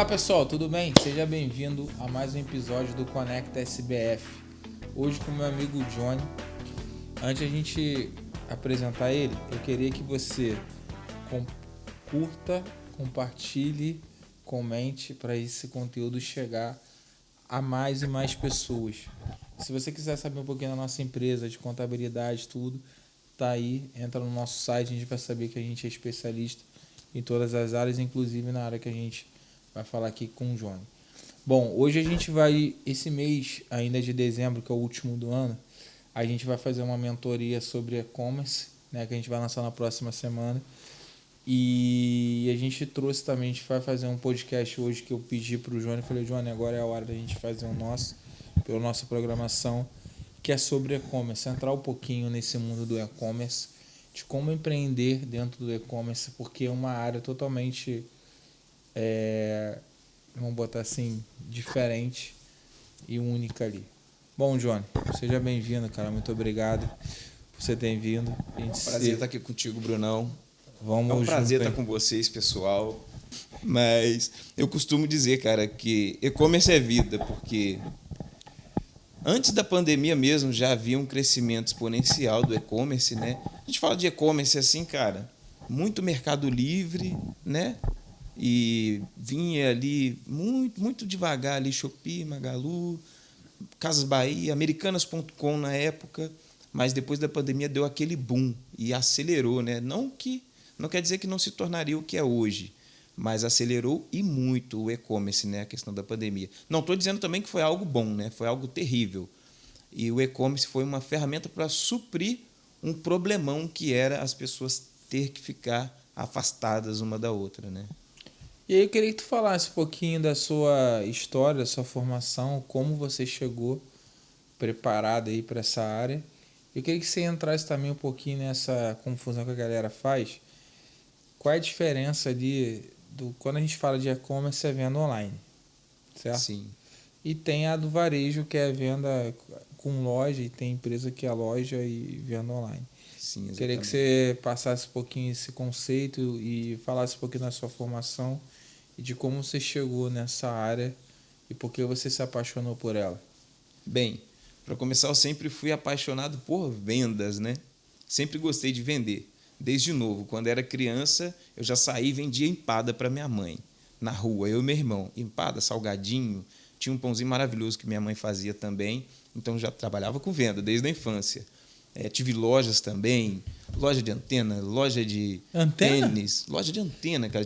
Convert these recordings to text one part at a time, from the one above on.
Fala pessoal, tudo bem? Seja bem-vindo a mais um episódio do Conecta SBF. Hoje com meu amigo Johnny. Antes de a gente apresentar ele, eu queria que você curta, compartilhe, comente para esse conteúdo chegar a mais e mais pessoas. Se você quiser saber um pouquinho da nossa empresa, de contabilidade, tudo, tá aí, entra no nosso site, a gente vai saber que a gente é especialista em todas as áreas, inclusive na área que a gente vai falar aqui com o Johnny. Bom, hoje a gente vai, esse mês ainda de dezembro, que é o último do ano, a gente vai fazer uma mentoria sobre e-commerce, né, que a gente vai lançar na próxima semana. E a gente trouxe também, a gente vai fazer um podcast hoje que eu pedi para o Johnny, falei, Johnny, agora é a hora da gente fazer o nosso, pela nossa programação, que é sobre e-commerce, entrar um pouquinho nesse mundo do e-commerce, de como empreender dentro do e-commerce, porque é uma área totalmente vamos botar assim, diferente e única ali. Bom, Johnny, seja bem-vindo, cara. Muito obrigado por você ter vindo. Prazer estar aqui contigo, Brunão. Vamos é um prazer junto, estar com vocês, pessoal. Mas eu costumo dizer, cara, que e-commerce é vida, porque antes da pandemia mesmo já havia um crescimento exponencial do e-commerce, né? A gente fala de e-commerce assim, cara, muito Mercado Livre, né? E vinha ali muito devagar ali Shopee, Magalu, Casas Bahia, Americanas.com na época, mas depois da pandemia deu aquele boom e acelerou, né? Não quer dizer que não se tornaria o que é hoje, mas acelerou e muito o e-commerce, né? A questão da pandemia. Não estou dizendo também que foi algo bom, né? Foi algo terrível. E o e-commerce foi uma ferramenta para suprir um problemão que era as pessoas ter que ficar afastadas uma da outra, né? E aí eu queria que tu falasse um pouquinho da sua história, da sua formação, como você chegou preparado aí para essa área. Eu queria que você entrasse também um pouquinho nessa confusão que a galera faz. Qual é a diferença ali quando a gente fala de e-commerce é venda online, certo? Sim. E tem a do varejo, que é a venda com loja, e tem empresa que é loja e venda online. Sim, exatamente. Queria que você passasse um pouquinho esse conceito e falasse um pouquinho da sua formação e de como você chegou nessa área e por que você se apaixonou por ela. Bem, para começar, eu sempre fui apaixonado por vendas, né? Sempre gostei de vender. Desde novo, quando era criança, eu já saí e vendia empada para minha mãe, na rua, eu e meu irmão. Empada, salgadinho, tinha um pãozinho maravilhoso que minha mãe fazia também, então já trabalhava com venda desde a infância. Tive lojas também, loja de antena, loja de tênis, loja de antena, cara.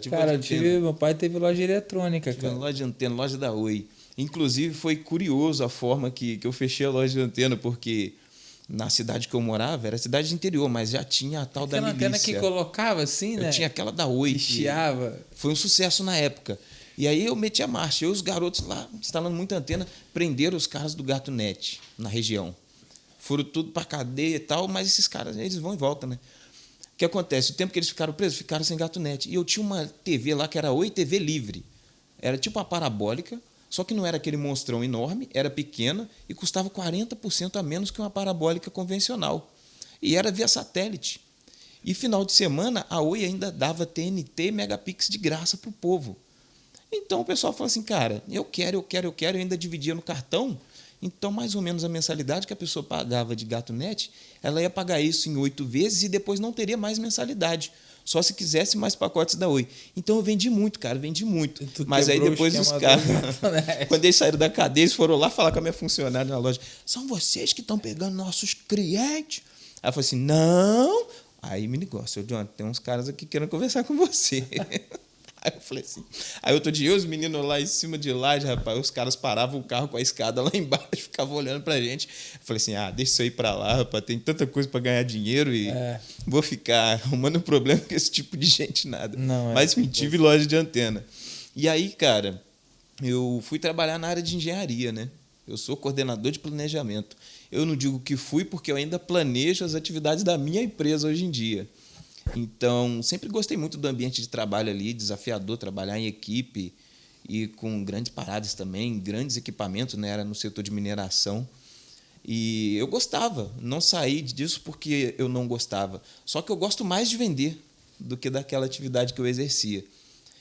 Meu pai teve loja eletrônica, cara. Loja de antena, loja da Oi. Inclusive, foi curioso a forma que eu fechei a loja de antena, porque na cidade que eu morava, era cidade de interior, mas já tinha a tal da milícia. Aquela antena que colocava assim, né? Eu tinha aquela da Oi. Que chiava. Foi um sucesso na época. E aí eu meti a marcha. Eu e os garotos lá, instalando muita antena, prenderam os caras do GatoNet na região. Foram tudo para cadeia e tal, mas esses caras, eles vão e voltam, né? O que acontece? O tempo que eles ficaram presos, ficaram sem GatoNet. E eu tinha uma TV lá que era Oi TV Livre. Era tipo uma parabólica, só que não era aquele monstrão enorme, era pequena e custava 40% a menos que uma parabólica convencional. E era via satélite. E final de semana, a Oi ainda dava TNT e Megapix de graça para o povo. Então o pessoal falou assim, cara, eu quero, eu ainda dividia no cartão. Então, mais ou menos a mensalidade que a pessoa pagava de GatoNet, ela ia pagar isso em 8 vezes e depois não teria mais mensalidade. Só se quisesse mais pacotes da Oi. Então, eu vendi muito, cara, vendi muito. Mas aí depois os caras, quando eles saíram da cadeia, eles foram lá falar com a minha funcionária na loja. São vocês que estão pegando nossos clientes? Ela falou assim, não. Aí me ligou, seu John, tem uns caras aqui querendo conversar com você. Aí eu falei assim. Aí outro dia, os meninos lá em cima de laje, rapaz, os caras paravam o carro com a escada lá embaixo, ficavam olhando pra gente. Eu falei assim, deixa isso aí pra lá, rapaz, tem tanta coisa pra ganhar dinheiro e vou ficar arrumando problema com esse tipo de gente, nada. Não, mas enfim, tive loja de antena. E aí, cara, eu fui trabalhar na área de engenharia, né? Eu sou coordenador de planejamento. Eu não digo que fui porque eu ainda planejo as atividades da minha empresa hoje em dia. Então, sempre gostei muito do ambiente de trabalho ali, desafiador, trabalhar em equipe e com grandes paradas também, grandes equipamentos, né? Era no setor de mineração. E eu gostava, não saí disso porque eu não gostava. Só que eu gosto mais de vender do que daquela atividade que eu exercia.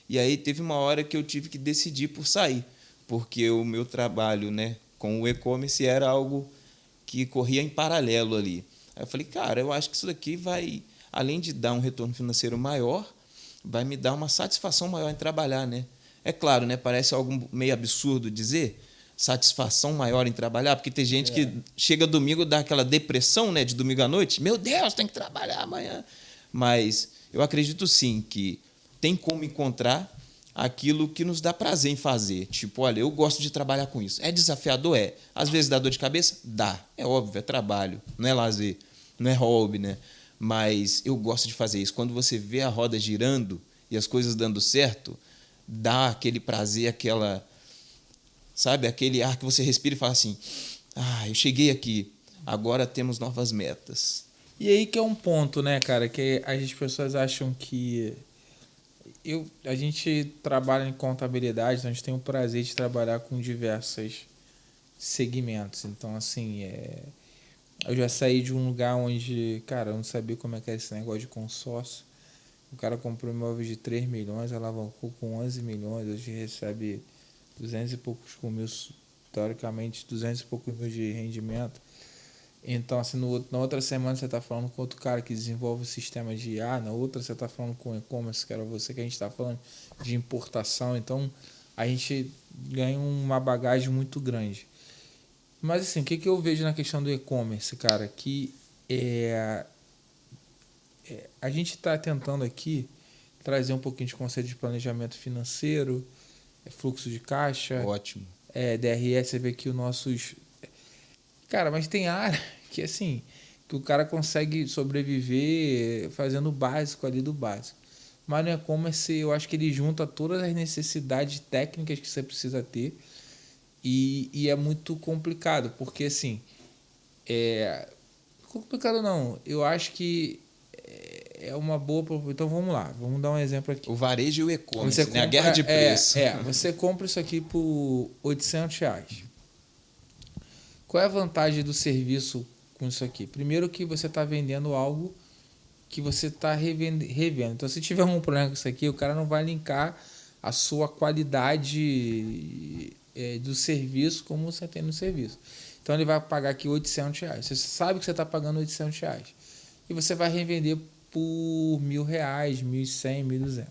E aí teve uma hora que eu tive que decidir por sair, porque o meu trabalho, né, com o e-commerce era algo que corria em paralelo ali. Aí eu falei, cara, eu acho que isso daqui vai, além de dar um retorno financeiro maior, vai me dar uma satisfação maior em trabalhar, né? É claro, né, parece algo meio absurdo dizer satisfação maior em trabalhar, porque tem gente que chega domingo e dá aquela depressão, né, de domingo à noite. Meu Deus, tem que trabalhar amanhã. Mas eu acredito sim que tem como encontrar aquilo que nos dá prazer em fazer. Tipo, olha, eu gosto de trabalhar com isso. É desafiador? É. Às vezes dá dor de cabeça? Dá. É óbvio, é trabalho, não é lazer, não é hobby, né? Mas eu gosto de fazer isso. Quando você vê a roda girando e as coisas dando certo, dá aquele prazer, aquela, sabe, aquele ar que você respira e fala assim: ah, eu cheguei aqui, agora temos novas metas. E aí que é um ponto, né, cara, que as pessoas acham que a gente trabalha em contabilidade, então a gente tem o prazer de trabalhar com diversos segmentos. Então, assim, eu já saí de um lugar onde, cara, eu não sabia como é que era esse negócio de consórcio. O cara comprou um imóvel de 3 milhões, alavancou com 11 milhões, hoje recebe 200 e poucos mil, teoricamente 200 e poucos mil de rendimento. Então, assim, na outra semana você está falando com outro cara que desenvolve o sistema de IA, na outra você está falando com e-commerce, que era você, que a gente está falando de importação. Então, a gente ganha uma bagagem muito grande. Mas, assim, o que eu vejo na questão do e-commerce, cara? Que a gente está tentando aqui trazer um pouquinho de conceito de planejamento financeiro, fluxo de caixa. Ótimo. DRS, você vê aqui os nossos... Cara, mas tem área que, assim, que o cara consegue sobreviver fazendo o básico ali do básico. Mas no e-commerce, eu acho que ele junta todas as necessidades técnicas que você precisa ter e é muito complicado, porque, assim, complicado não, eu acho que é uma boa... Então, vamos lá, vamos dar um exemplo aqui. O varejo e o e-commerce, né? A guerra de preço. Você compra isso aqui por R$800. Qual é a vantagem do serviço com isso aqui? Primeiro que você está vendendo algo que você está revendo. Então, se tiver um problema com isso aqui, o cara não vai linkar a sua qualidade do serviço como você tem no serviço. Então, ele vai pagar aqui R$800. Você sabe que você está pagando R$800. E você vai revender por R$1.000, R$1.100, R$1.200.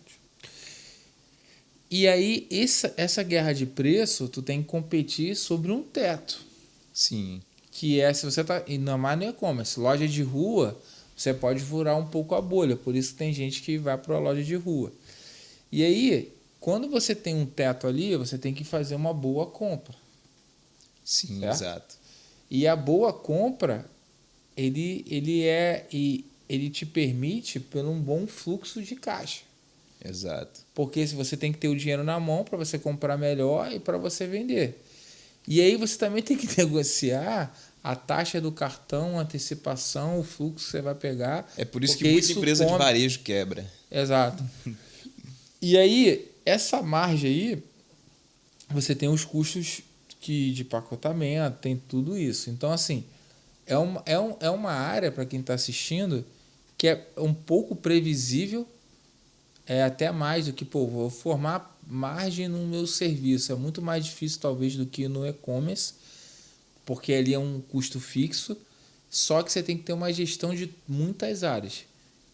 E aí, essa guerra de preço, tu tem que competir sobre um teto. Sim. Que se você tá... E não mais no e-commerce. Loja de rua, você pode furar um pouco a bolha. Por isso que tem gente que vai para a loja de rua. E aí, quando você tem um teto ali, você tem que fazer uma boa compra. Sim, certo? Exato. E a boa compra, ele te permite pelo um bom fluxo de caixa. Exato. Porque se você tem que ter o dinheiro na mão para você comprar melhor e para você vender. E aí você também tem que negociar a taxa do cartão, a antecipação, o fluxo que você vai pegar. É por isso que muita empresa de varejo quebra. Exato. E aí, essa margem aí, você tem os custos de pacotamento, tem tudo isso. Então, assim, é uma área, para quem está assistindo, que é um pouco previsível, até mais do que, vou formar margem no meu serviço. É muito mais difícil, talvez, do que no e-commerce, porque ali é um custo fixo, só que você tem que ter uma gestão de muitas áreas.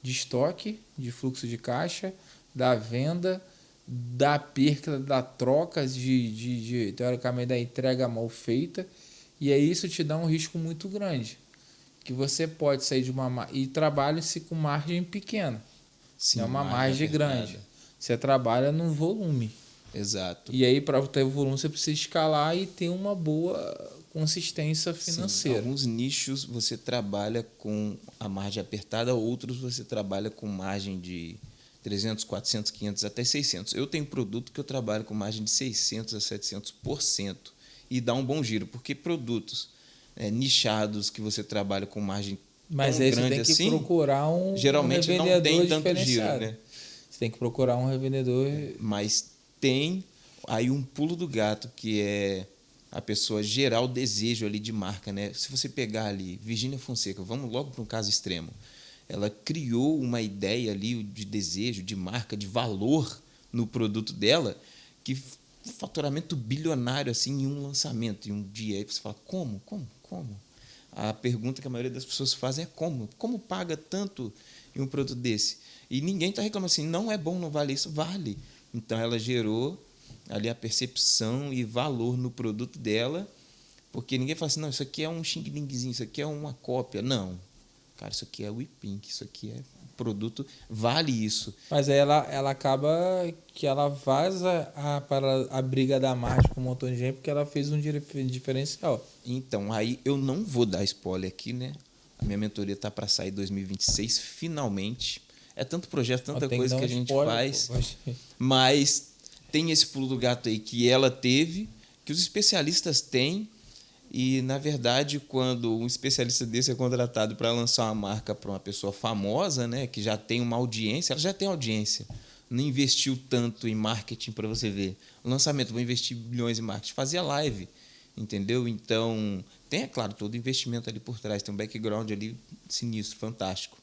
De estoque, de fluxo de caixa, da venda, da perca, da troca, teoricamente, da entrega mal feita. E aí isso te dá um risco muito grande. Que você pode sair de uma... E trabalha-se com margem pequena. Sim, não é uma margem grande. Você trabalha num volume. Exato. E aí, para ter o volume, você precisa escalar e ter uma boa consistência financeira. Sim, alguns nichos você trabalha com a margem apertada, outros você trabalha com margem de 300, 400, 500, até 600. Eu tenho produto que eu trabalho com margem de 600 a 700% e dá um bom giro, porque produtos nichados que você trabalha com margem mas tão aí grande você tem que assim, procurar geralmente não tem tanto giro, né? Você tem que procurar um revendedor. Mas tem aí um pulo do gato, que é a pessoa gerar o desejo ali de marca, né? Se você pegar ali Virgínia Fonseca, vamos logo para um caso extremo. Ela criou uma ideia ali de desejo, de marca, de valor no produto dela, que faturamento bilionário assim em um lançamento, em um dia. Aí você fala, como? A pergunta que a maioria das pessoas fazem é como? Como paga tanto em um produto desse? E ninguém está reclamando assim, não é bom, não vale isso? Vale. Então, ela gerou ali a percepção e valor no produto dela, porque ninguém fala assim, não, isso aqui é um Xing Lingzinho, isso aqui é uma cópia. Não. Cara, isso aqui é o Ipink, isso aqui é produto, vale isso. Mas aí ela acaba que ela vaza para a briga da Marte com um montão de gente porque ela fez um diferencial. Então, aí eu não vou dar spoiler aqui, né? A minha mentoria tá para sair em 2026, finalmente. É tanto projeto, tanta coisa que a gente faz. Pô, mas tem esse pulo do gato aí que ela teve, que os especialistas têm. E, na verdade, quando um especialista desse é contratado para lançar uma marca para uma pessoa famosa, né, que já tem uma audiência, ela já tem audiência, não investiu tanto em marketing para você ver. O lançamento, vou investir bilhões em marketing. Fazia live, entendeu? Então, tem, é claro, todo investimento ali por trás, tem um background ali sinistro, fantástico,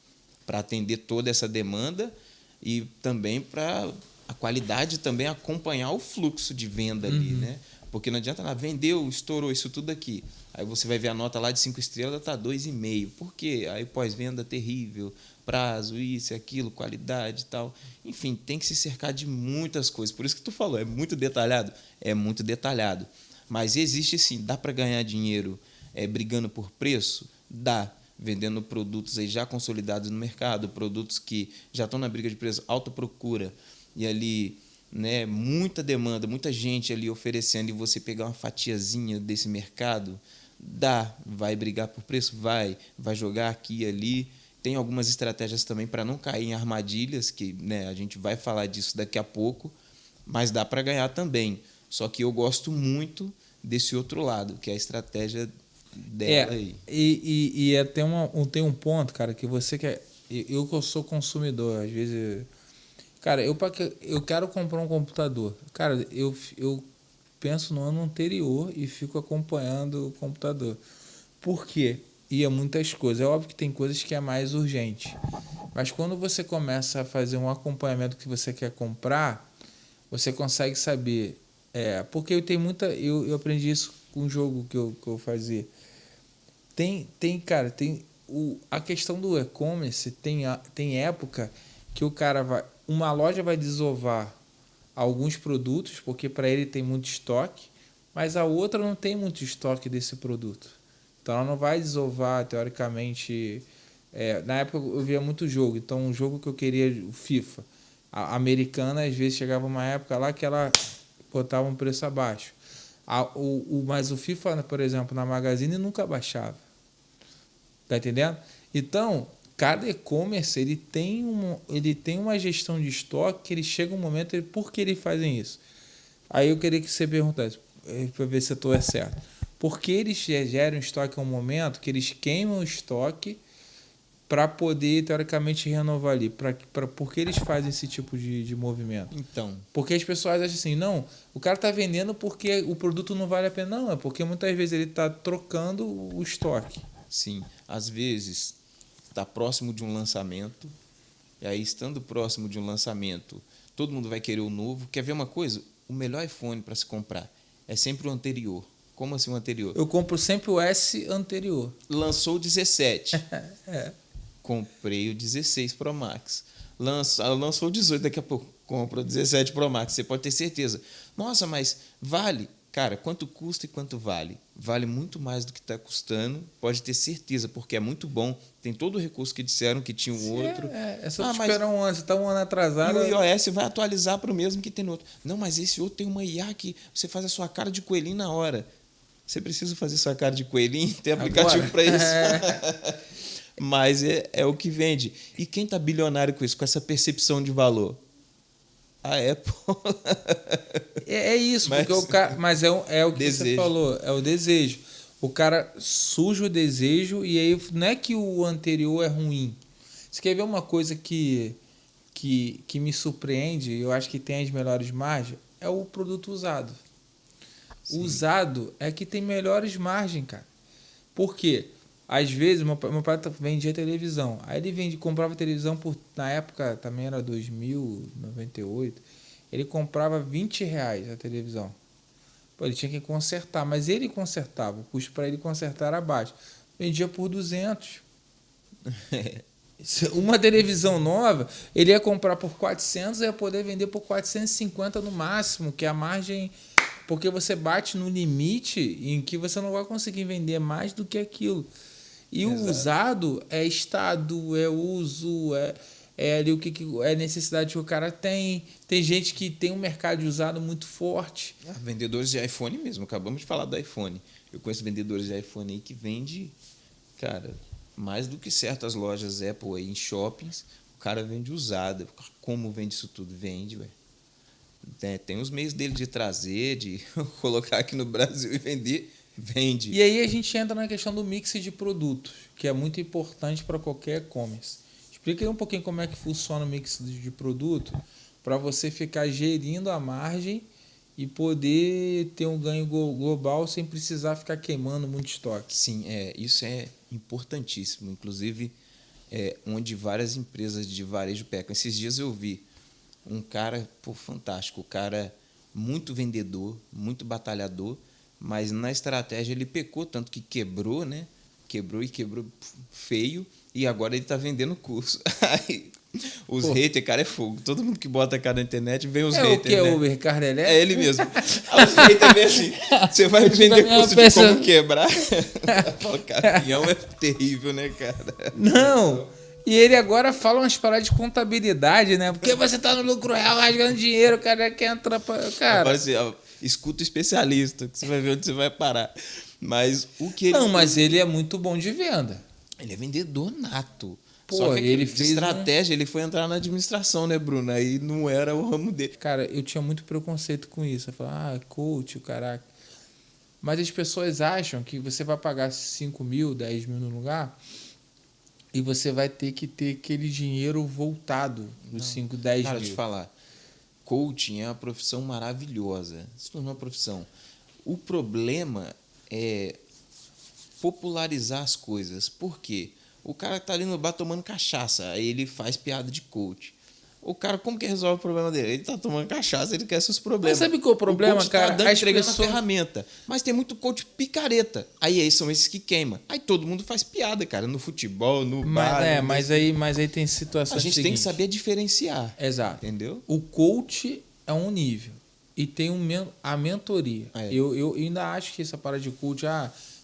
para atender toda essa demanda e também para a qualidade também acompanhar o fluxo de venda ali, né? Porque não adianta nada, vendeu, estourou isso tudo aqui. Aí você vai ver a nota lá de 5 estrelas, está 2,5. Por quê? Aí pós-venda terrível, prazo, isso e aquilo, qualidade e tal. Enfim, tem que se cercar de muitas coisas. Por isso que tu falou, é muito detalhado? É muito detalhado. Mas existe sim, dá para ganhar dinheiro brigando por preço? Dá. Vendendo produtos aí já consolidados no mercado, produtos que já estão na briga de preço, alta procura, e ali, né, muita demanda, muita gente ali oferecendo, e você pegar uma fatiazinha desse mercado, dá. Vai brigar por preço? Vai jogar aqui e ali. Tem algumas estratégias também para não cair em armadilhas, que, né, a gente vai falar disso daqui a pouco, mas dá para ganhar também. Só que eu gosto muito desse outro lado, que é a estratégia dela aí. Tem um ponto, cara, que você quer. Eu que eu sou consumidor, às vezes. Cara, eu quero comprar um computador. Cara, eu penso no ano anterior e fico acompanhando o computador. Por quê? Ia muitas coisas. É óbvio que tem coisas que é mais urgente. Mas quando você começa a fazer um acompanhamento que você quer comprar, você consegue saber. Porque eu tenho muita. Eu aprendi isso com um jogo que eu fazia. Cara, a questão do e-commerce tem época que o cara vai. Uma loja vai desovar alguns produtos, porque para ele tem muito estoque, mas a outra não tem muito estoque desse produto. Então ela não vai desovar, teoricamente. Na época eu via muito jogo, então um jogo que eu queria, o FIFA. A americana, às vezes chegava uma época lá que ela botava um preço abaixo. Mas o FIFA, por exemplo, na Magazine nunca baixava. Tá entendendo? Então, cada e-commerce ele tem uma gestão de estoque que ele chega um momento, por que eles fazem isso? Aí eu queria que você perguntasse, para ver se eu estou certo. Por que eles geram estoque a um momento que eles queimam o estoque para poder, teoricamente, renovar ali? Por que eles fazem esse tipo de movimento? Então, porque as pessoas acham assim, não, o cara está vendendo porque o produto não vale a pena. Não, é porque muitas vezes ele está trocando o estoque. sim, às vezes está próximo de um lançamento, e aí, estando próximo de um lançamento, todo mundo vai querer o novo. Quer ver uma coisa? O melhor iPhone para se comprar é sempre o anterior. Como assim o anterior? Eu compro sempre o S anterior. Lançou o 17. Comprei o 16 Pro Max. Lançou o 18, daqui a pouco compro o 17 Pro Max. Você pode ter certeza. Nossa, mas vale? Cara, quanto custa e quanto vale? Vale muito mais do que está custando, pode ter certeza, porque é muito bom. Tem todo o recurso que disseram que tinha um outro. É só esperar um ano, você está um ano atrasado. E o iOS vai atualizar para o mesmo que tem no outro. Não, mas esse outro tem uma IA que você faz a sua cara de coelhinho na hora. Você precisa fazer sua cara de coelhinho? Tem aplicativo para isso. Mas é o que vende. E quem está bilionário com isso, com essa percepção de valor? A Apple. É isso, porque o cara. Mas é o que desejo. Você falou, é o desejo. O cara suja o desejo e aí não é que o anterior é ruim. Você quer ver uma coisa que me surpreende, eu acho que tem as melhores margens, é o produto usado. Sim. O usado é que tem melhores margens, cara. Por quê? Às vezes, meu pai vendia televisão. Aí ele comprava televisão na época, também era 2000, 98. Ele comprava R$ 20 a televisão. Pô, ele tinha que consertar, mas ele consertava. O custo para ele consertar era baixo. Vendia por 200. Uma televisão nova, ele ia comprar por 400 e ia poder vender por 450 no máximo, que é a margem... Porque você bate no limite em que você não vai conseguir vender mais do que aquilo. E o usado é estado, é uso, é ali o que é necessidade que o cara tem. Tem gente que tem um mercado de usado muito forte. Vendedores de iPhone mesmo, acabamos de falar do iPhone. Eu conheço vendedores de iPhone aí que vende, cara, mais do que certas lojas Apple aí em shoppings, o cara vende usado. Como vende isso tudo? Vende, ué. Tem os meios dele de trazer, de colocar aqui no Brasil e vender, vende. E aí a gente entra na questão do mix de produtos, que é muito importante para qualquer e-commerce. Explica aí um pouquinho como é que funciona o mix de produto para você ficar gerindo a margem e poder ter um ganho global sem precisar ficar queimando muito estoque. Sim, isso é importantíssimo. Inclusive, onde várias empresas de varejo pecam. Esses dias eu vi um cara, fantástico, o cara muito vendedor, muito batalhador, mas na estratégia ele pecou, tanto que quebrou, né? Quebrou feio, e agora ele está vendendo curso. Aí, os haters, cara, é fogo. Todo mundo que bota a cara na internet vem os haters. O que é né? o Uber Elétrico? É ele mesmo. Os haters vêm assim, você vai vender curso de como quebrar? Caminhão é terrível, né, cara? Não. E ele agora fala umas paradas de contabilidade, né? Porque você tá no lucro real rasgando dinheiro, o cara quer entrar pra... Cara... Assim, escuta o especialista, que você vai ver onde você vai parar. Mas o que ele... Não, mas ele é muito bom de venda. Ele é vendedor nato. Pô, só que ele de fez estratégia, ele foi entrar na administração, né, Bruno? Aí não era o ramo dele. Cara, eu tinha muito preconceito com isso. Eu falava, coach, o caraca. Mas as pessoas acham que você vai pagar 5 mil, 10 mil no lugar e você vai ter que ter aquele dinheiro voltado dos 5, 10 mil. Cara, te falar, coaching é uma profissão maravilhosa. Se tornou uma profissão. O problema é popularizar as coisas. Por quê? O cara tá ali no bar tomando cachaça, aí ele faz piada de coach. O cara, como que resolve o problema dele? Ele tá tomando cachaça, ele quer seus problemas. Mas sabe qual é o problema, coach cara? Tá entregando pessoas... a ferramenta. Mas tem muito coach picareta. Aí são esses que queimam. Aí todo mundo faz piada, cara, no futebol, no bar. Mas aí tem situações. A gente tem que saber diferenciar. Exato. Entendeu? O coach é um nível e tem a mentoria. Eu ainda acho que essa parada de coach,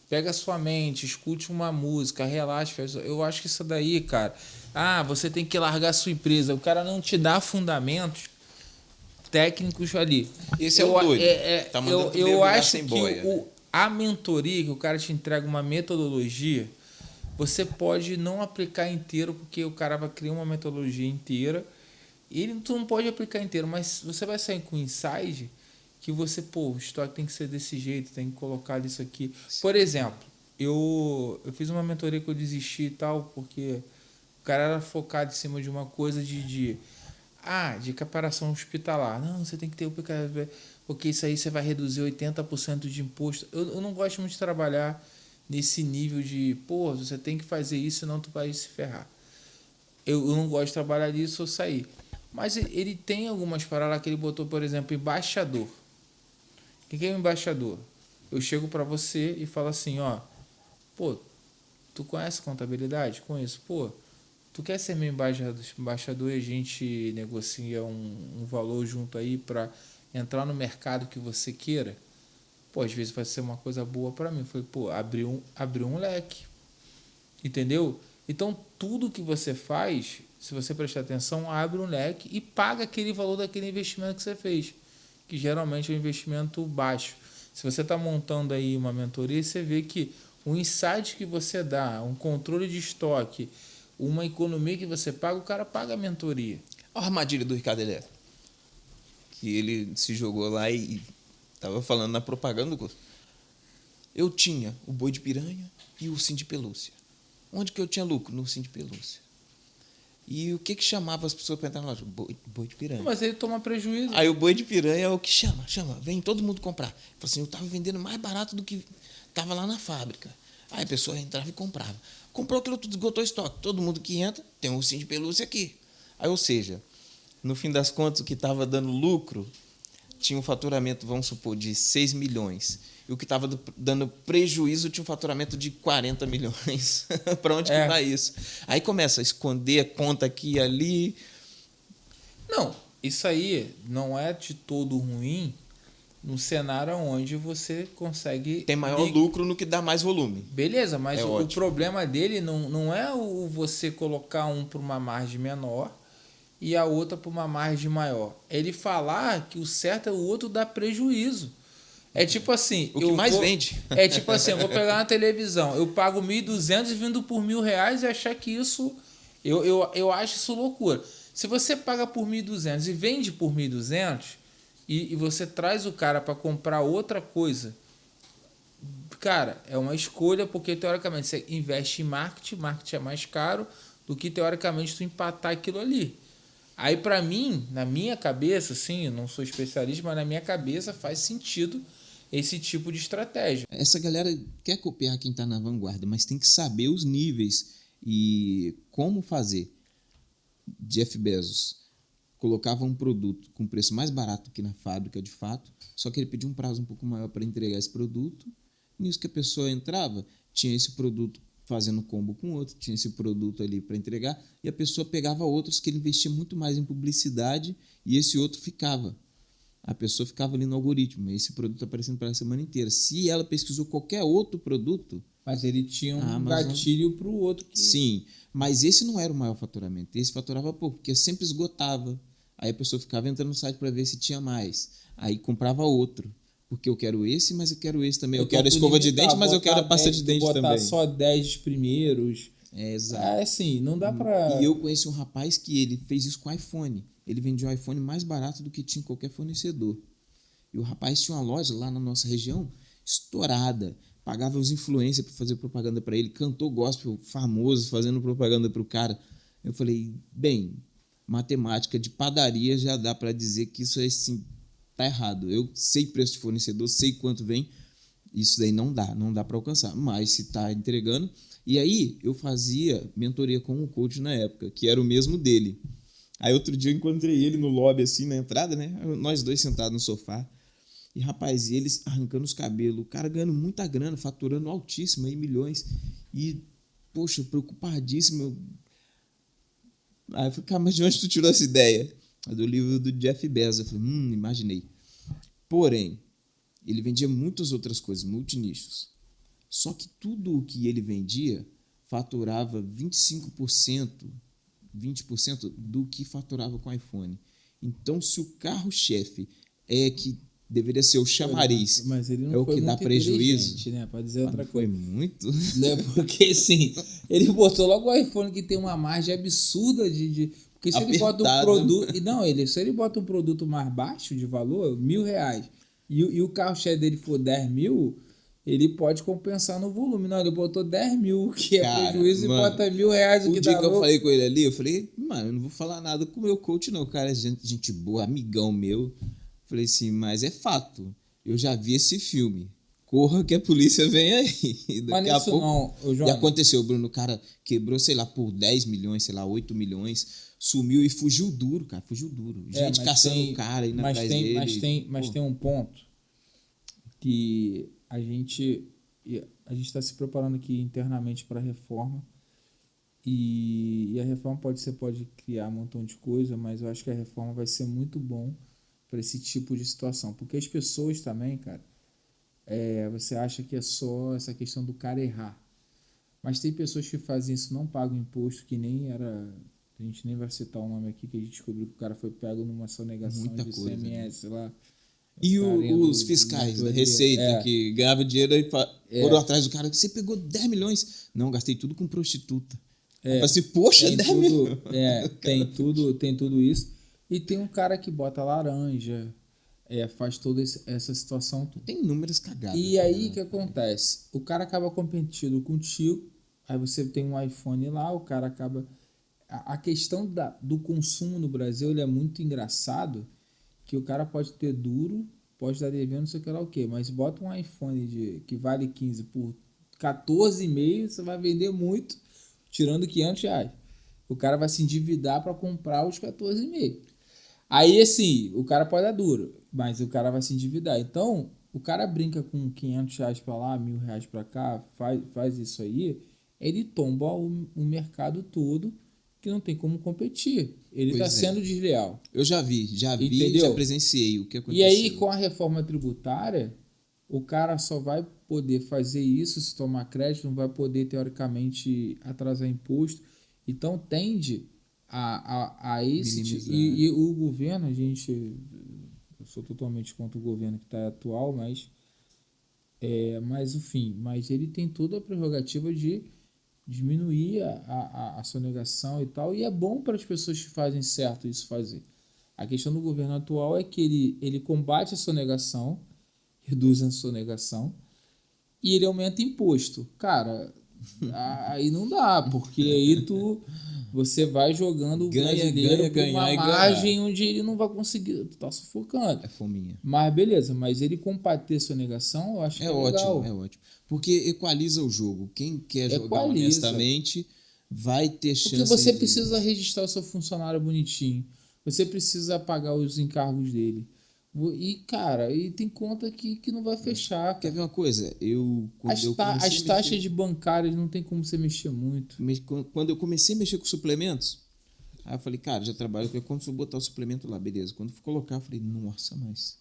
pega a sua mente, escute uma música, relaxe. Eu acho que isso daí, cara... você tem que largar a sua empresa. O cara não te dá fundamentos técnicos ali. Esse é o doido. Tá mandando eu acho que a mentoria, que o cara te entrega uma metodologia, você pode não aplicar inteiro, porque o cara vai criar uma metodologia inteira. E tu não pode aplicar inteiro, mas você vai sair com insight que você, o estoque tem que ser desse jeito, tem que colocar isso aqui. Sim. Por exemplo, eu fiz uma mentoria que eu desisti e tal, porque o cara era focado em cima de uma coisa de caparação hospitalar. Não, você tem que ter o porque isso aí você vai reduzir 80% de imposto. Eu não gosto muito de trabalhar nesse nível de, você tem que fazer isso, senão tu vai se ferrar. Eu não gosto de trabalhar nisso, eu saí. Mas ele tem algumas paradas que ele botou, por exemplo, embaixador. O que é um embaixador? Eu chego para você e falo assim, tu conhece contabilidade? Conheço. Tu quer ser meu embaixador e a gente negocia um valor junto aí para entrar no mercado que você queira? Às vezes vai ser uma coisa boa para mim. Eu falei, abriu um leque. Entendeu? Então, tudo que você faz, se você prestar atenção, abre um leque e paga aquele valor daquele investimento que você fez, que geralmente é um investimento baixo. Se você está montando aí uma mentoria, você vê que o insight que você dá, um controle de estoque, uma economia que você paga, o cara paga a mentoria. A armadilha do Ricardo Elétrico. Que ele se jogou lá e estava falando na propaganda do curso. Eu tinha o boi de piranha e o ursinho de pelúcia. Onde que eu tinha lucro? No ursinho de pelúcia. E o que chamava as pessoas para entrar na loja? Boi de piranha. Mas ele toma prejuízo. Aí o boi de piranha é o que chama. Vem todo mundo comprar. Falei assim, eu estava vendendo mais barato do que estava lá na fábrica. Aí a pessoa entrava e comprava. Comprou aquilo tudo, esgotou o estoque. Todo mundo que entra tem um ursinho de pelúcia aqui. Aí, ou seja, No fim das contas, o que estava dando lucro tinha um faturamento, vamos supor, de 6 milhões. E o que estava dando prejuízo tinha um faturamento de 40 milhões. Para onde que vai isso? Aí começa a esconder a conta aqui e ali. Não, isso aí não é de todo ruim num cenário onde você consegue... Tem maior lucro no que dá mais volume. Beleza, mas o ótimo. problema dele não é o você colocar um para uma margem menor e a outra para uma margem maior. Ele falar que o certo é o outro dar prejuízo. É tipo assim... O que mais vende. É tipo assim, eu vou pegar uma televisão, eu pago 1.200 vindo por R$1.000 e achar que isso... Eu acho isso loucura. Se você paga por 1.200 e vende por 1.200 e você traz o cara para comprar outra coisa, cara, é uma escolha porque teoricamente você investe em marketing é mais caro do que teoricamente tu empatar aquilo ali. Aí para mim, na minha cabeça, sim, eu não sou especialista, mas na minha cabeça faz sentido esse tipo de estratégia. Essa galera quer copiar quem está na vanguarda, mas tem que saber os níveis e como fazer. Jeff Bezos colocava um produto com preço mais barato que na fábrica de fato, só que ele pedia um prazo um pouco maior para entregar esse produto. Nisso que a pessoa entrava, tinha esse produto fazendo combo com outro, tinha esse produto ali para entregar, e a pessoa pegava outros que ele investia muito mais em publicidade e esse outro ficava. A pessoa ficava ali no algoritmo, esse produto está aparecendo para a semana inteira. Se ela pesquisou qualquer outro produto... Mas ele tinha um gatilho para o outro. Sim, mas esse não era o maior faturamento. Esse faturava pouco, porque sempre esgotava. Aí a pessoa ficava entrando no site para ver se tinha mais. Aí comprava outro. Porque eu quero esse, mas eu quero esse também. Eu quero a escova de dente, mas eu quero a pasta de dente também. Botar só 10 primeiros. Exato. Assim, não dá para... E eu conheci um rapaz que ele fez isso com iPhone. Ele vendia um iPhone mais barato do que tinha qualquer fornecedor. E o rapaz tinha uma loja lá na nossa região estourada. Pagava os influencers para fazer propaganda para ele. Cantor gospel famoso fazendo propaganda para o cara. Eu falei, bem, matemática de padaria já dá para dizer que isso é assim, tá errado. Eu sei preço de fornecedor, sei quanto vem. Isso daí não dá para alcançar. Mas se está entregando... E aí eu fazia mentoria com um coach na época, que era o mesmo dele. Aí outro dia eu encontrei ele no lobby, assim, na entrada, né? Nós dois sentados no sofá. E, rapaz, eles arrancando os cabelos. O cara ganhando muita grana, faturando altíssimo, aí milhões. E, poxa, preocupadíssimo. Aí eu falei, cara, mas de onde tu tirou essa ideia? Do livro do Jeff Bezos. Eu falei, imaginei. Porém, ele vendia muitas outras coisas, multinichos. Só que tudo o que ele vendia faturava 25%, 20% do que faturava com o iPhone. Então, se o carro-chefe é que deveria ser o chamariz, mas ele não é o foi que dá muito prejuízo, né? Para dizer outra foi coisa. muito. Né? Porque, assim, ele botou logo o iPhone que tem uma margem absurda de... Porque se ele bota um produto... se ele bota um produto mais baixo de valor, R$1.000, e o carro-chefe dele for 10 mil... ele pode compensar no volume. Não, ele botou 10 mil, que é prejuízo, mano, e bota R$1.000, o que dia que eu falei com ele ali, eu falei, mano, eu não vou falar nada com o meu coach, não. O cara é gente boa, amigão meu. Falei assim, mas é fato. Eu já vi esse filme. Corra que a polícia vem aí. Daqui a pouco... E aconteceu, Bruno, o cara quebrou, sei lá, por 10 milhões, sei lá, 8 milhões, sumiu e fugiu duro, cara, fugiu duro. Gente caçando o cara, indo atrás dele. Mas tem um ponto que... A gente está se preparando aqui internamente para a reforma e a reforma pode criar um montão de coisa, mas eu acho que a reforma vai ser muito bom para esse tipo de situação, porque as pessoas também, cara, você acha que é só essa questão do cara errar, mas tem pessoas que fazem isso, não pagam imposto, que nem era... A gente nem vai citar o nome aqui, que a gente descobriu que o cara foi pego numa sonegação de ICMS lá. E os fiscais da Receita que ganhavam dinheiro e foram atrás do cara. Você pegou 10 milhões? Não, gastei tudo com prostituta. Eu falei assim, poxa, 10 milhões. Tem tudo isso. E tem um cara que bota laranja, faz toda essa situação. Tem inúmeras cagadas. E aí o que acontece? O cara acaba competindo contigo, aí você tem um iPhone lá, o cara acaba... A questão do consumo no Brasil ele é muito engraçado, que o cara pode ter duro, pode estar devendo não sei o que lá o quê, mas bota um iPhone que vale 15 por 14,5, você vai vender muito, tirando R$500. O cara vai se endividar para comprar os 14,5. Aí, assim, o cara pode dar duro, mas o cara vai se endividar. Então, o cara brinca com R$ 500 pra lá, R$ 1.000 pra cá, faz isso aí, ele tomba o mercado todo que não tem como competir. Ele tá Pois é. sendo desleal, Eu já vi, já entendeu? presenciei o que E aí, aconteceu. com a reforma tributária, o cara só vai poder fazer isso se tomar crédito, não vai poder, teoricamente, atrasar imposto. Então, tende a esse. Minimizar. E o governo, a gente. Eu sou totalmente contra o governo que está atual, mas enfim, mas ele tem toda a prerrogativa de diminuir a sonegação e tal, e é bom para as pessoas que fazem certo isso fazer. A questão do governo atual é que ele combate a sonegação, reduz a sonegação, e ele aumenta imposto. Cara, aí não dá, porque aí você vai jogando o Ganha, brasileiro ganha, para uma ganhar e margem ganhar. onde ele não vai conseguir, tu tá sufocando. É fominha. Mas beleza, mas ele combater sonegação, eu acho É que é ótimo, é legal. ótimo. Porque equaliza o jogo. Quem quer jogar Equaliza. honestamente vai ter Porque chance você de. precisa registrar o seu funcionário bonitinho. Você precisa pagar os encargos dele. E, cara, e tem conta que não vai fechar, Quer cara. ver uma coisa? Quando eu comecei As a taxas mexer. de bancárias não tem como você mexer muito. Quando eu comecei a mexer com suplementos, aí eu falei, cara, já trabalho com quando eu botar o suplemento lá, beleza. Quando eu fui colocar, eu falei, nossa, mas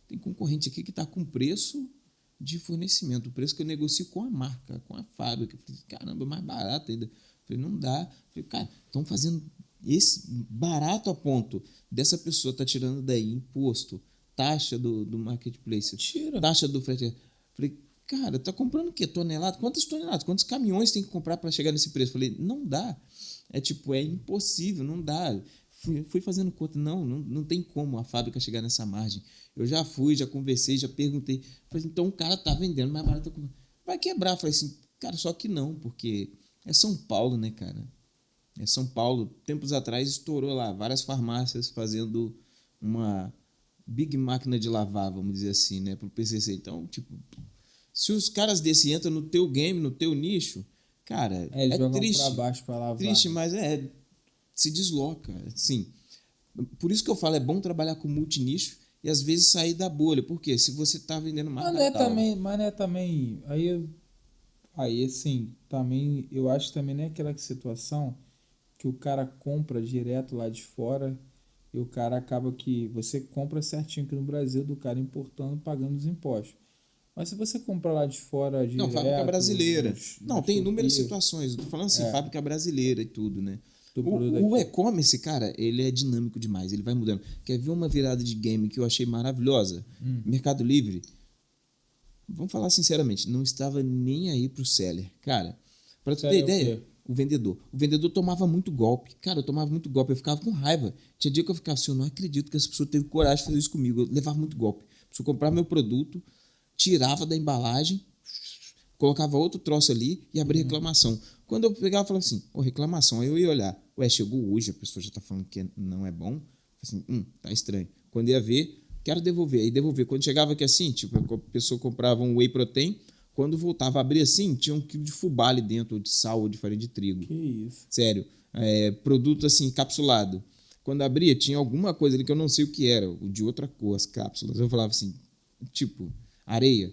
tem concorrente aqui que está com preço de fornecimento, o preço que eu negocio com a marca, com a fábrica. Eu falei, caramba, é mais barato ainda. Eu falei, não dá. Eu falei, cara, estão fazendo esse barato a ponto dessa pessoa tá tirando daí imposto, taxa do marketplace, Tira. taxa do frete. Eu falei, cara, tá comprando o quê? Tonelada? Quantas toneladas? Quantos caminhões tem que comprar para chegar nesse preço? Eu falei, não dá. É impossível, não dá. Fui fazendo conta, não tem como a fábrica chegar nessa margem. Eu já fui, já conversei, já perguntei. Falei, então o cara tá vendendo mais barato. Vai quebrar. Falei assim, cara, só que não, porque é São Paulo, né, cara? É São Paulo. Tempos atrás estourou lá várias farmácias fazendo uma big máquina de lavar, vamos dizer assim, né, pro PCC. Então, tipo, se os caras desse entram no teu game, no teu nicho, cara, É, eles é jogam pra triste. baixo pra lavar, Triste, né? mas se desloca, sim. Por isso que eu falo, é bom trabalhar com multinicho e às vezes sair da bolha. Porque se você está vendendo mais batal, Mas não é também. Aí assim, também. Eu acho que também não é aquela situação que o cara compra direto lá de fora e o cara acaba que você compra certinho aqui no Brasil do cara importando pagando os impostos. Mas se você comprar lá de fora não, fábrica direto, brasileira. na Não, tem inúmeras Shopee, situações. Eu tô falando assim, fábrica brasileira e tudo, né? do produto O aqui. e-commerce, cara, ele é dinâmico demais, ele vai mudando. Quer ver uma virada de game que eu achei maravilhosa? Mercado Livre, vamos falar sinceramente, não estava nem aí pro seller. Cara, para tu ter Sério, é o ideia, quê? o vendedor. O vendedor tomava muito golpe. Cara, eu tomava muito golpe, eu ficava com raiva. Tinha dia que eu ficava assim, eu não acredito que essa pessoa teve coragem de fazer isso comigo. Eu levava muito golpe. A pessoa comprava meu produto, tirava da embalagem, colocava outro troço ali e abria reclamação. Quando eu pegava e falava assim, reclamação, aí eu ia olhar, ué, chegou hoje, a pessoa já tá falando que não é bom. Assim, tá estranho. Quando ia ver, quero devolver. Aí devolver. Quando chegava aqui assim, tipo, a pessoa comprava um whey protein, quando voltava a abrir assim, tinha 1 quilo de fubá ali dentro, ou de sal, ou de farinha de trigo. Que isso? Sério. Produto assim, capsulado. Quando abria, tinha alguma coisa ali que eu não sei o que era, de outra cor, as cápsulas. Eu falava assim, tipo, areia.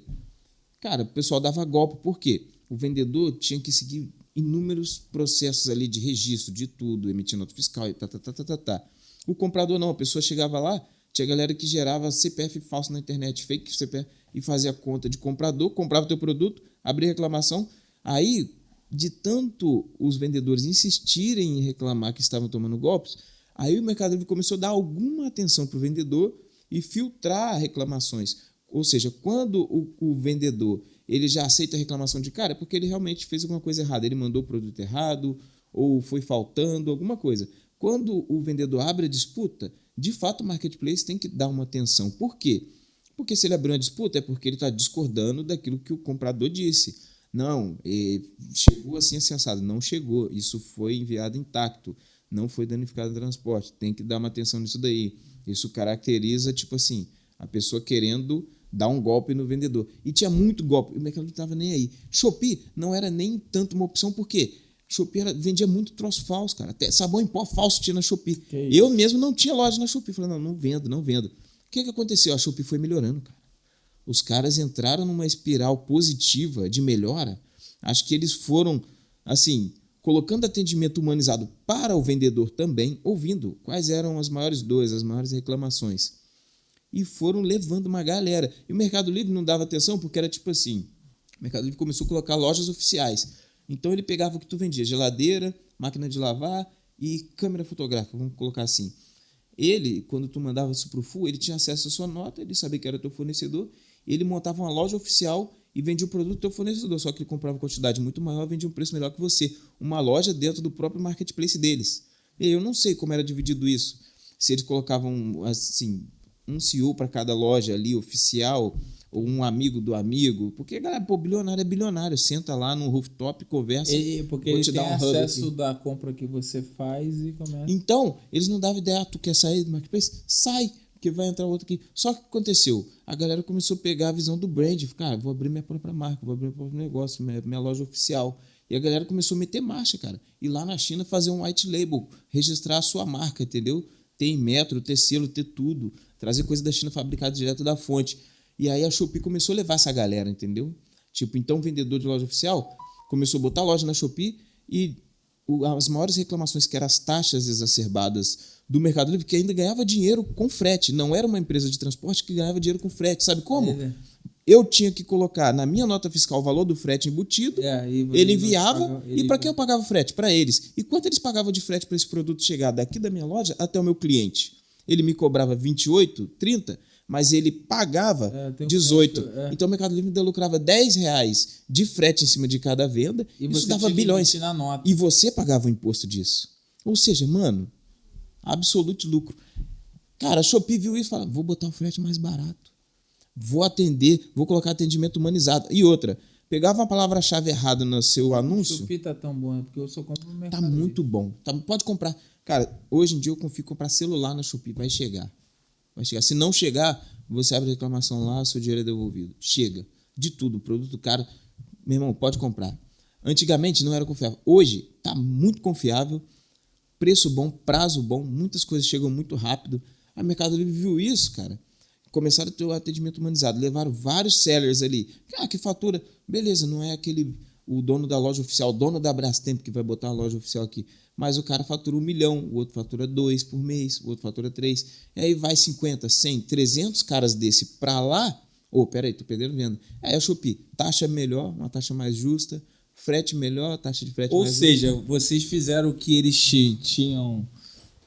Cara, o pessoal dava golpe, por quê? O vendedor tinha que seguir inúmeros processos ali de registro, de tudo, emitir nota fiscal e tá. O comprador não, a pessoa chegava lá, tinha galera que gerava CPF falso na internet, fake CPF, e fazia conta de comprador, comprava o teu produto, abria reclamação. Aí, de tanto os vendedores insistirem em reclamar que estavam tomando golpes, aí o Mercado Livre começou a dar alguma atenção para o vendedor e filtrar reclamações. Ou seja, quando o vendedor ele já aceita a reclamação de cara, é porque ele realmente fez alguma coisa errada. Ele mandou o produto errado ou foi faltando alguma coisa. Quando o vendedor abre a disputa, de fato o marketplace tem que dar uma atenção. Por quê? Porque se ele abriu uma disputa é porque ele está discordando daquilo que o comprador disse. Não, chegou assim assensado. Não chegou. Isso foi enviado intacto. Não foi danificado no transporte. Tem que dar uma atenção nisso daí. Isso caracteriza, tipo assim, a pessoa querendo dar um golpe no vendedor. E tinha muito golpe. O mercado não estava nem aí. Shopee não era nem tanto uma opção, por quê? Shopee vendia muito troço falso, cara. Até sabão em pó falso tinha na Shopee. Que Eu mesmo não tinha loja na Shopee. Falei, não vendo, não vendo. O que aconteceu? A Shopee foi melhorando, cara. Os caras entraram numa espiral positiva de melhora. Acho que eles foram, assim, colocando atendimento humanizado para o vendedor também, ouvindo quais eram as maiores dores, as maiores reclamações. E foram levando uma galera. E o Mercado Livre não dava atenção porque era tipo assim, o Mercado Livre começou a colocar lojas oficiais. Então ele pegava o que tu vendia, geladeira, máquina de lavar e câmera fotográfica, vamos colocar assim. Ele, quando tu mandava isso pro Full, ele tinha acesso à sua nota, ele sabia que era teu fornecedor, ele montava uma loja oficial e vendia o produto do teu fornecedor, só que ele comprava quantidade muito maior, vendia um preço melhor que você. Uma loja dentro do próprio marketplace deles. E eu não sei como era dividido isso. Se eles colocavam, assim, um CEO para cada loja ali, oficial, ou um amigo do amigo, porque a galera, pô, bilionário é bilionário, senta lá no rooftop, conversa, Porque vou ele te tem dar um hub acesso aqui. da compra que você faz e começa. Então, eles não davam ideia, tu quer sair do marketplace? Sai, porque vai entrar outro aqui. Só que o que aconteceu? A galera começou a pegar a visão do brand, cara, vou abrir minha própria marca, vou abrir meu próprio negócio, minha loja oficial. E a galera começou a meter marcha, cara. E lá na China fazer um white label, registrar a sua marca, entendeu? Ter metro, ter selo, ter tudo. Trazer coisa da China fabricada direto da fonte. E aí a Shopee começou a levar essa galera, entendeu? Tipo, então o vendedor de loja oficial começou a botar loja na Shopee e as maiores reclamações que eram as taxas exacerbadas do Mercado Livre, que ainda ganhava dinheiro com frete. Não era uma empresa de transporte que ganhava dinheiro com frete. Sabe como? Eu tinha que colocar na minha nota fiscal o valor do frete embutido, ele enviava, e para que eu pagava frete? Para eles. E quanto eles pagavam de frete para esse produto chegar daqui da minha loja até o meu cliente? Ele me cobrava 28, 30, mas ele pagava 18. Então o Mercado Livre ainda lucrava R$10 de frete em cima de cada venda. E isso você dava bilhões. Na nota. E você pagava o imposto disso. Ou seja, mano, absoluto lucro. Cara, a Shopee viu isso e falou, vou botar o frete mais barato. Vou atender, vou colocar atendimento humanizado. E outra, pegava a palavra-chave errada no seu anúncio. O Shopee tá tão bom, porque eu só compro no Mercado Tá muito bom. Pode comprar. Cara, hoje em dia eu confio em comprar celular na Shopee. Vai chegar. Se não chegar, você abre a reclamação lá, seu dinheiro é devolvido. Chega. De tudo. Produto caro. Meu irmão, pode comprar. Antigamente não era confiável. Hoje tá muito confiável. Preço bom, prazo bom. Muitas coisas chegam muito rápido. A Mercado Livre viu isso, cara. Começaram a ter o atendimento humanizado. Levaram vários sellers ali. Que fatura. Beleza, não é o dono da loja oficial, o dono da Brastemp que vai botar a loja oficial aqui. Mas o cara fatura 1 milhão, o outro fatura 2 por mês, o outro fatura 3. E aí vai 50, 100, 300 caras desse pra lá. Peraí, tô perdendo venda. Aí a Shopee, taxa melhor, uma taxa mais justa, frete melhor, taxa de frete mais justa. Ou seja, vocês fizeram o que eles tinham.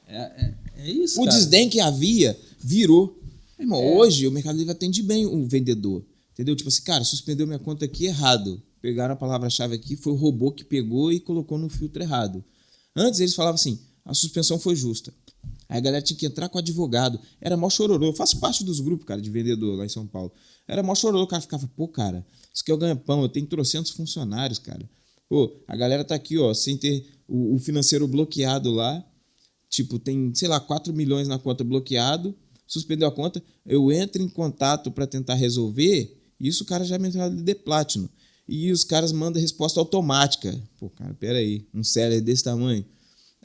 É isso, o cara. desdém que havia virou. Irmão, hoje o Mercado Livre atende bem o vendedor. Entendeu? Tipo assim, cara, suspendeu minha conta aqui errado. Pegaram a palavra-chave aqui, foi o robô que pegou e colocou no filtro errado. Antes eles falavam assim, a suspensão foi justa. Aí a galera tinha que entrar com o advogado. Era mó chororô. Eu faço parte dos grupos, cara, de vendedor lá em São Paulo. Era mó chororô. O cara ficava, cara, isso aqui é o ganha-pão. Eu tenho 300 funcionários, cara. A galera tá aqui, ó, sem ter o financeiro bloqueado lá. Tipo, tem, sei lá, 4 milhões na conta bloqueado. Suspendeu a conta. Eu entro em contato para tentar resolver. Isso o cara já me entrou de Platinum. E os caras mandam resposta automática. Cara, peraí. Um seller desse tamanho.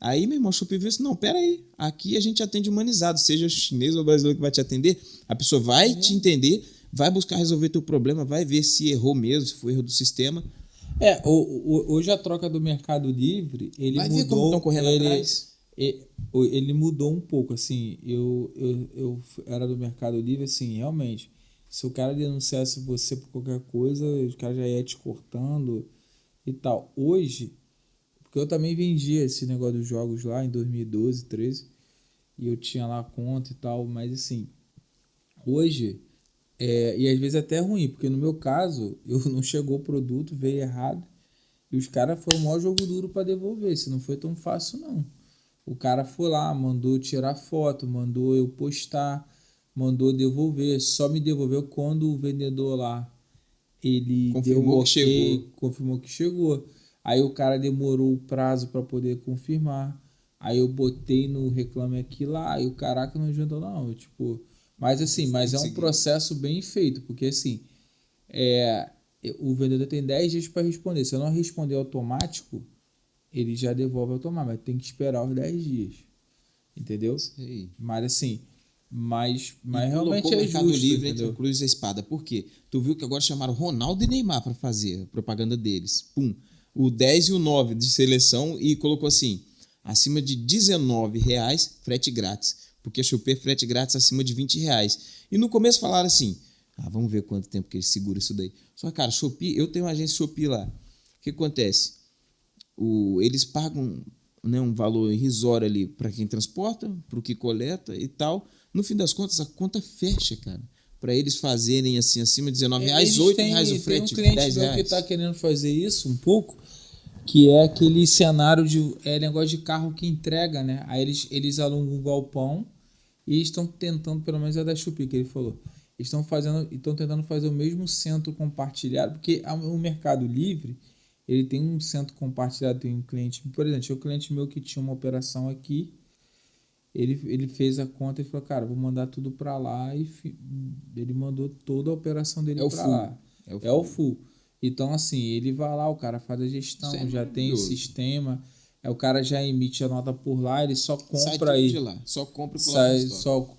Aí, meu irmão, o Shopee viu isso. Não, peraí. Aqui a gente atende humanizado. Seja chinês ou brasileiro que vai te atender, a pessoa vai te entender, vai buscar resolver teu problema, vai ver se errou mesmo, se foi erro do sistema. Hoje a troca do Mercado Livre, ele vai mudou. Ver como estão correndo atrás. Ele mudou um pouco, assim. Eu era do Mercado Livre, assim, realmente. Se o cara denunciasse você por qualquer coisa, o cara já ia te cortando e tal. Hoje, porque eu também vendia esse negócio dos jogos lá em 2012, 2013, e eu tinha lá conta e tal, mas assim, hoje, e às vezes até ruim, porque no meu caso, eu não chegou o produto, veio errado, e os caras foram o maior jogo duro para devolver, isso não foi tão fácil não. O cara foi lá, mandou tirar foto, mandou eu postar, mandou devolver, só me devolveu quando o vendedor lá, ele confirmou que chegou. Confirmou que chegou. Aí o cara demorou o prazo para poder confirmar. Aí eu botei no Reclame Aqui lá, e o caraca não adiantou não, mas assim, é um processo bem feito, porque assim, o vendedor tem 10 dias para responder. Se eu não responder automático, ele já devolve automático, mas tem que esperar os 10 dias. Entendeu? Sei. Mas assim, mas E colocou realmente o é Mercado justo, Livre entre entendeu? a cruz e a espada. Por quê? Tu viu que agora chamaram Ronaldo e Neymar para fazer a propaganda deles. Pum. O 10 e o 9 de seleção e colocou assim, acima de R$19, frete grátis. Porque a Shopee é frete grátis acima de R$20. E no começo falaram assim, vamos ver quanto tempo que ele segura isso daí. Só que, cara, Shopee, eu tenho uma agência Shopee lá. O que acontece? Eles pagam, né, um valor irrisório ali para quem transporta, para o que coleta e tal. No fim das contas, a conta fecha, cara. Para eles fazerem assim, acima de R$19, Eles R$8 o têm, tem um frete, cliente meu que está R$10. querendo fazer isso um pouco, que é aquele cenário de negócio de carro que entrega, né? Aí eles alugam um galpão e estão tentando, pelo menos é da Shopee que ele falou, estão tentando fazer o mesmo centro compartilhado, porque o Mercado Livre ele tem um centro compartilhado, tem um cliente, por exemplo, tinha um cliente meu que tinha uma operação aqui, ele fez a conta e falou, cara, vou mandar tudo para lá e ele mandou toda a operação dele É o para full. lá. É o É o full. full. Então, assim, ele vai lá, o cara faz a Isso é gestão, já tem o maravilhoso. sistema, o cara já emite a nota por lá, ele só Sai compra tudo de aí. lá. Só compra e coloca no Sai, estoque. só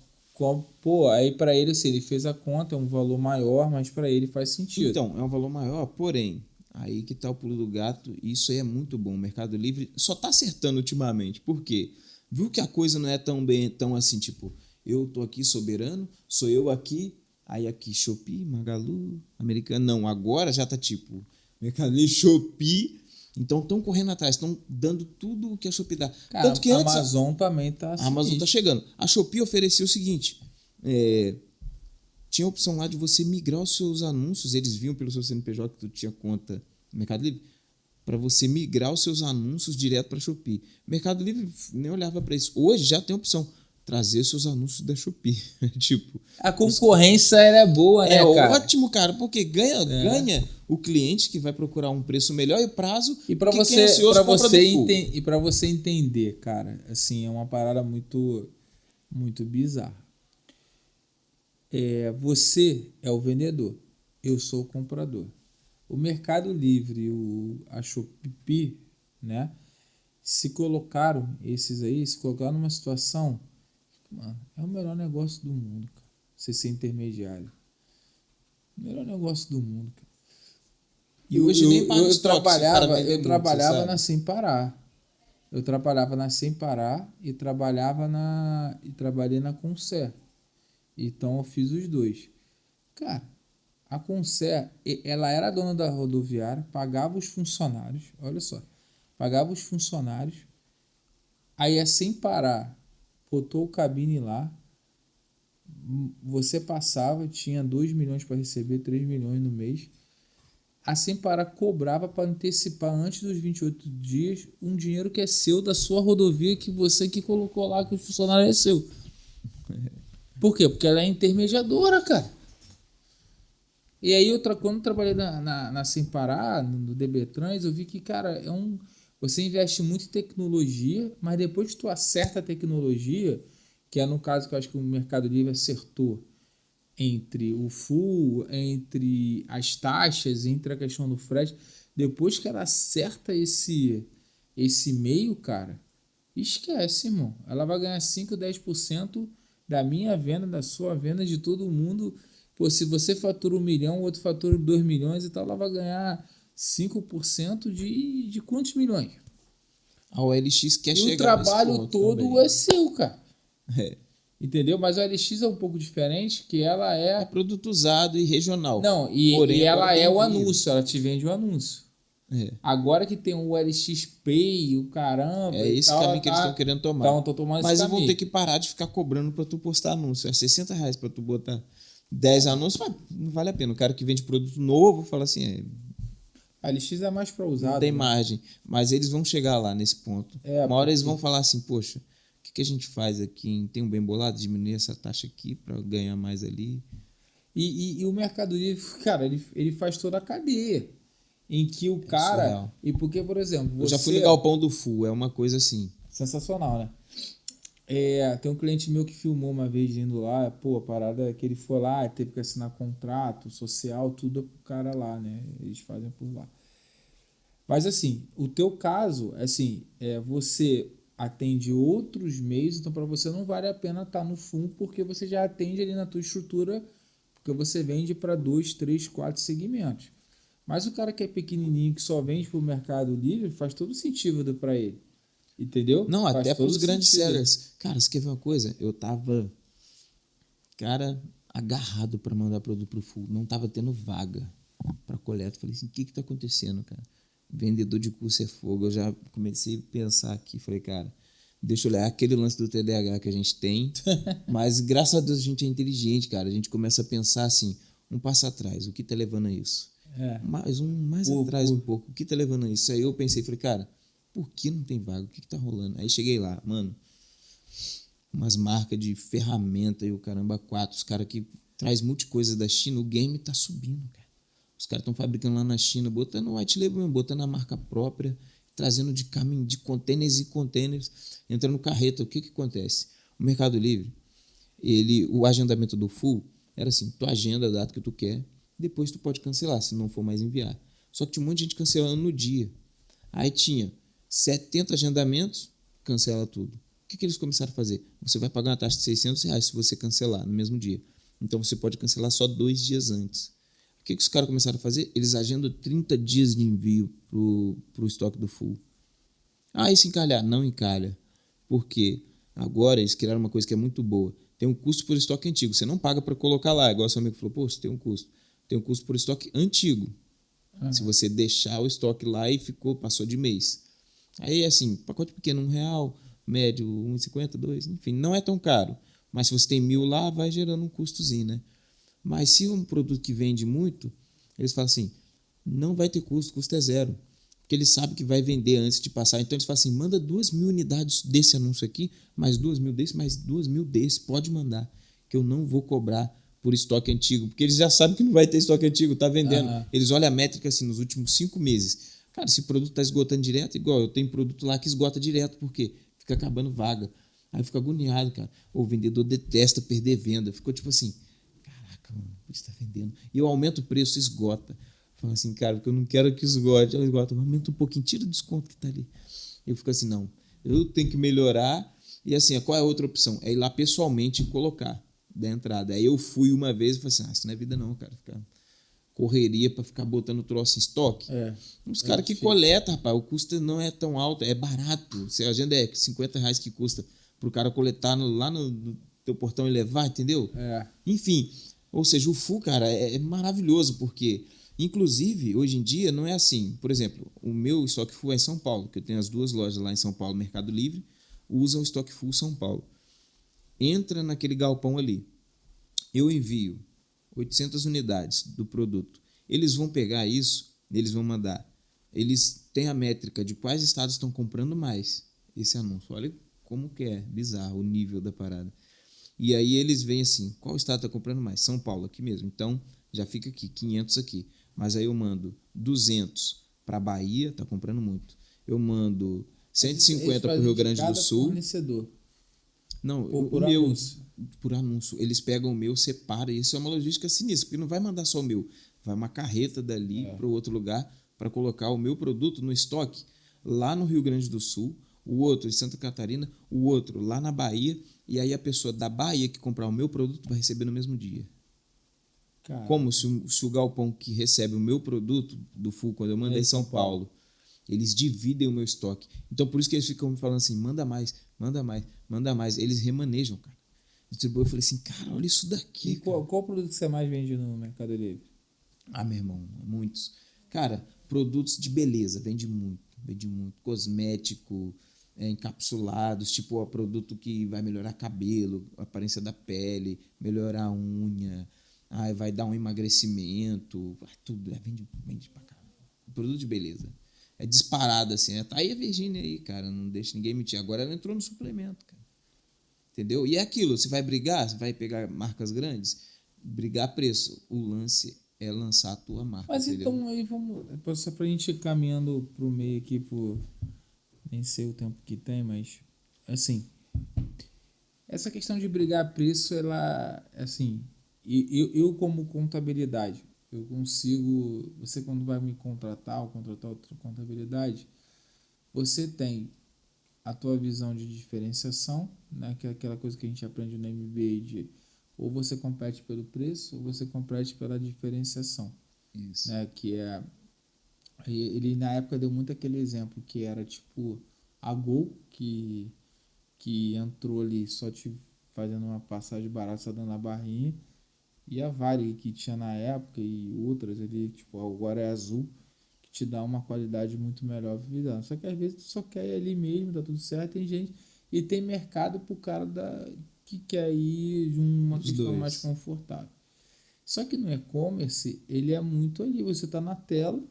pô, aí para ele, assim, ele fez a conta, é um valor maior, mas para ele faz sentido. Então, é um valor maior, porém, aí que tá o pulo do gato, isso aí é muito bom. O Mercado Livre só tá acertando ultimamente. Por quê? Viu que a coisa não é tão bem, tão assim, tipo, eu tô aqui soberano, sou eu aqui, aí aqui Shopee, Magalu, Americana. Não, agora já tá tipo, Mercado Livre, Shopee. Então estão correndo atrás, estão dando tudo o que a Shopee dá. Cara, Tanto que a antes Amazon também tá a Amazon tá sinistro. chegando. A Shopee oferecia o seguinte: tinha a opção lá de você migrar os seus anúncios, eles viam pelo seu CNPJ que tu tinha conta no Mercado Livre, para você migrar os seus anúncios direto para a Shopee. O Mercado Livre nem olhava para isso. Hoje já tem a opção trazer seus anúncios da Shopee. Tipo, A concorrência ela é boa, é né, cara? ótimo, cara, porque ganha o cliente que vai procurar um preço melhor e o prazo, E para porque quem é você, ansioso compra do full. e para você entender, cara, assim, é uma parada muito bizarra. Você é o vendedor, eu sou o comprador. O Mercado Livre, a Shopee, né? Se colocaram numa situação, mano, é o melhor negócio do mundo, cara. Você ser intermediário. O melhor negócio do mundo, cara. E hoje nem paga estoque se o cara vender Eu muito, você trabalhava sabe? na Sem Parar. Eu trabalhava na Sem Parar e trabalhei na Concer. Então eu fiz os dois. Cara, a Concer, ela era dona da rodoviária, pagava os funcionários, olha só, pagava os funcionários, aí a Sem Parar botou o cabine lá, você passava, tinha 2 milhões para receber, 3 milhões no mês. A Sem Parar cobrava para antecipar antes dos 28 dias um dinheiro que é seu da sua rodovia que você que colocou lá que o funcionário é seu. Por quê? Porque ela é intermediadora, cara. E aí, quando eu trabalhei na Sem Parar, no DB Trans, eu vi que, cara, você investe muito em tecnologia, mas depois que tu acerta a tecnologia, que é no caso que eu acho que o Mercado Livre acertou entre o full, entre as taxas, entre a questão do frete, depois que ela acerta esse meio, cara, esquece, irmão. Ela vai ganhar 5, 10% da minha venda, da sua venda, de todo mundo. Pô, se você fatura 1 milhão, o outro fatura 2 milhões e tal, ela vai ganhar 5% de quantos milhões? A OLX quer E o chegar nesse trabalho ponto todo também. é seu, cara. É. Entendeu? Mas a OLX é um pouco diferente, que ela É é... produto usado e regional. Não, Porém, e agora ela é tem o envio. anúncio, ela te vende o anúncio. É. Agora que tem o OLX Pay, o caramba É e esse tal, ela caminho que eles estão querendo tomar. então, tô tomando esse Mas eu vou ter caminho. que parar de ficar cobrando para tu postar anúncio. É R$60 para tu botar 10 anúncios, mas não vale a pena. O cara que vende produto novo fala assim, A LX é mais para não usado, tem né? margem. Mas eles vão chegar lá nesse ponto. É, Uma hora eles vão porque... falar assim, poxa, o que a gente faz aqui? Hein? Tem um bem bolado? Diminuir essa taxa aqui para ganhar mais ali. E o Mercado Livre, cara, ele faz toda a cadeia. Em que o É cara... surreal. E porque, por exemplo, Eu já fui no você... galpão do Full, é uma coisa assim. Sensacional, né? Tem um cliente meu que filmou uma vez indo lá, pô, a parada é que ele foi lá, teve que assinar contrato social, tudo pro cara lá, né? Eles fazem por lá. Mas assim, o teu caso, assim, você atende outros meios, então para você não vale a pena estar no full, porque você já atende ali na tua estrutura, porque você vende para 2, 3, 4 segmentos. Mas o cara que é pequenininho, que só vende para o Mercado Livre, faz todo sentido para ele. Entendeu? Não, Faz até para os todo grandes sentido. sellers. Cara, você quer ver uma coisa? Eu tava, cara, agarrado para mandar produto pro full. Não tava tendo vaga para coleta. Falei assim, o que que tá acontecendo, cara? Vendedor de curso é fogo. Eu já comecei a pensar aqui. Falei, cara, deixa eu olhar aquele lance do TDAH que a gente tem. Mas graças a Deus a gente é inteligente, cara. A gente começa a pensar assim, um passo atrás. O que tá levando a isso? É. Mais atrás um pouco. O que tá levando a isso? Aí eu pensei, falei, cara, por que não tem vaga? O que tá rolando? Aí cheguei lá, mano, umas marcas de ferramenta e o caramba, quatro. Os caras que traz muitas coisas da China, o game tá subindo, cara. Os caras estão fabricando lá na China, botando white label mesmo, botando a marca própria, trazendo de caminho, de containers e containers, entrando no carreta. O que que acontece? O Mercado Livre, o agendamento do full era assim, tu agenda a data que tu quer, depois tu pode cancelar, se não for mais enviar. Só que tinha um monte de gente cancelando no dia. Aí tinha 70 agendamentos, cancela tudo. O que eles começaram a fazer? Você vai pagar uma taxa de R$ 600 se você cancelar no mesmo dia. Então você pode cancelar só 2 dias antes. O que os caras começaram a fazer? Eles agendam 30 dias de envio pro estoque do full. Ah, e se encalhar? Não encalha. Por quê? Agora eles criaram uma coisa que é muito boa. Tem um custo por estoque antigo. Você não paga para colocar lá. Igual seu amigo falou, pô, você tem um custo. Tem um custo por estoque antigo. Se você deixar o estoque lá e passou de mês. Aí, assim, pacote pequeno, R$ 1, médio, 1,50, 2, enfim, não é tão caro. Mas se você tem 1.000 lá, vai gerando um custozinho, né? Mas se um produto que vende muito, eles falam assim, não vai ter custo, custo é zero. Porque eles sabem que vai vender antes de passar. Então eles falam assim, manda 2.000 unidades desse anúncio aqui, mais 2.000 desse, mais 2.000 desse, pode mandar, que eu não vou cobrar por estoque antigo, porque eles já sabem que não vai ter estoque antigo, tá vendendo. Aham. Eles olham a métrica assim nos últimos 5 meses. Cara, esse produto tá esgotando direto, igual eu tenho produto lá que esgota direto, porque fica acabando vaga. Aí eu fico agoniado, cara. O vendedor detesta perder venda. Ficou tipo assim, caraca, mano, está vendendo. E eu aumento o preço, esgota. Falo assim, cara, porque eu não quero que esgote. Ela esgota, aumenta um pouquinho, tira o desconto que tá ali. Eu fico assim, não, eu tenho que melhorar. E assim, qual é a outra opção? É ir lá pessoalmente e colocar da entrada. Aí eu fui uma vez e falei assim, isso não é vida não, cara. Ficar correria para ficar botando troço em estoque. Uns É caras que difícil. coletam, rapaz, o custo não é tão alto, é barato. Se a agenda é R$ 50 que custa pro cara coletar lá no teu portão e levar, entendeu? É. Enfim, ou seja, o full, cara, é maravilhoso, porque, inclusive, hoje em dia não é assim. Por exemplo, o meu estoque full é em São Paulo, que eu tenho as 2 lojas lá em São Paulo, Mercado Livre, usam o estoque full São Paulo. Entra naquele galpão ali. Eu envio 800 unidades do produto. Eles vão pegar isso, eles vão mandar. Eles têm a métrica de quais estados estão comprando mais esse anúncio. Olha como que é bizarro o nível da parada. E aí eles veem assim, qual estado está comprando mais? São Paulo, aqui mesmo. Então, já fica aqui, 500 aqui. Mas aí eu mando 200 para Bahia, está comprando muito. Eu mando Eles 150 para o fazem Rio de Grande do cada Sul. fornecedor. Não, o Por meu, anúncio. por anúncio. Eles pegam o meu, separam. E isso é uma logística sinistra, porque não vai mandar só o meu. Vai uma carreta dali para o outro lugar para colocar o meu produto no estoque lá no Rio Grande do Sul, o outro em Santa Catarina, o outro lá na Bahia. E aí a pessoa da Bahia que comprar o meu produto vai receber no mesmo dia. Cara, Como se o galpão que recebe o meu produto do full, quando eu é mandei em em São São Paulo. Paulo, eles dividem o meu estoque. Então, por isso que eles ficam me falando assim, manda mais, manda mais, manda mais. Eles remanejam, cara. Eu falei assim, cara, olha isso E daqui, cara. qual produto que você mais vende no Mercado Livre? Ah, meu irmão, muitos. Cara, produtos de beleza, vende muito, vende muito. Cosmético, encapsulados, tipo ó, produto que vai melhorar cabelo, a aparência da pele, melhorar a unha, vai dar um emagrecimento, tudo, vende pra caramba. Produto de beleza. É disparado assim, tá aí a Virgínia aí, cara, não deixa ninguém mentir. Agora ela entrou no suplemento, cara. Entendeu? E é aquilo, você vai brigar, você vai pegar marcas grandes, brigar preço. O lance é lançar a tua marca, Mas entendeu? então aí vamos. Só pra gente ir caminhando pro meio aqui, por. Nem sei o tempo que tem, mas. Assim. Essa questão de brigar preço, ela. Assim. Eu como contabilidade, eu consigo... Você, quando vai me contratar ou contratar outra contabilidade, você tem a tua visão de diferenciação, né, que é aquela coisa que a gente aprende no MBA de ou você compete pelo preço ou você compete pela diferenciação, Isso. né, que é... Ele, na época, deu muito aquele exemplo, que era, tipo, a Gol, que entrou ali só te fazendo uma passagem barata, só dando a barrinha, e a Vale, que tinha na época, e outras ali, tipo, agora é Azul, que te dá uma qualidade muito melhor pra vida. Só que às vezes tu só quer ir ali mesmo, tá tudo certo, tem gente, e tem mercado pro cara que quer ir de uma Os questão dois. mais confortável. Só que no e-commerce, ele é muito ali, você tá na tela,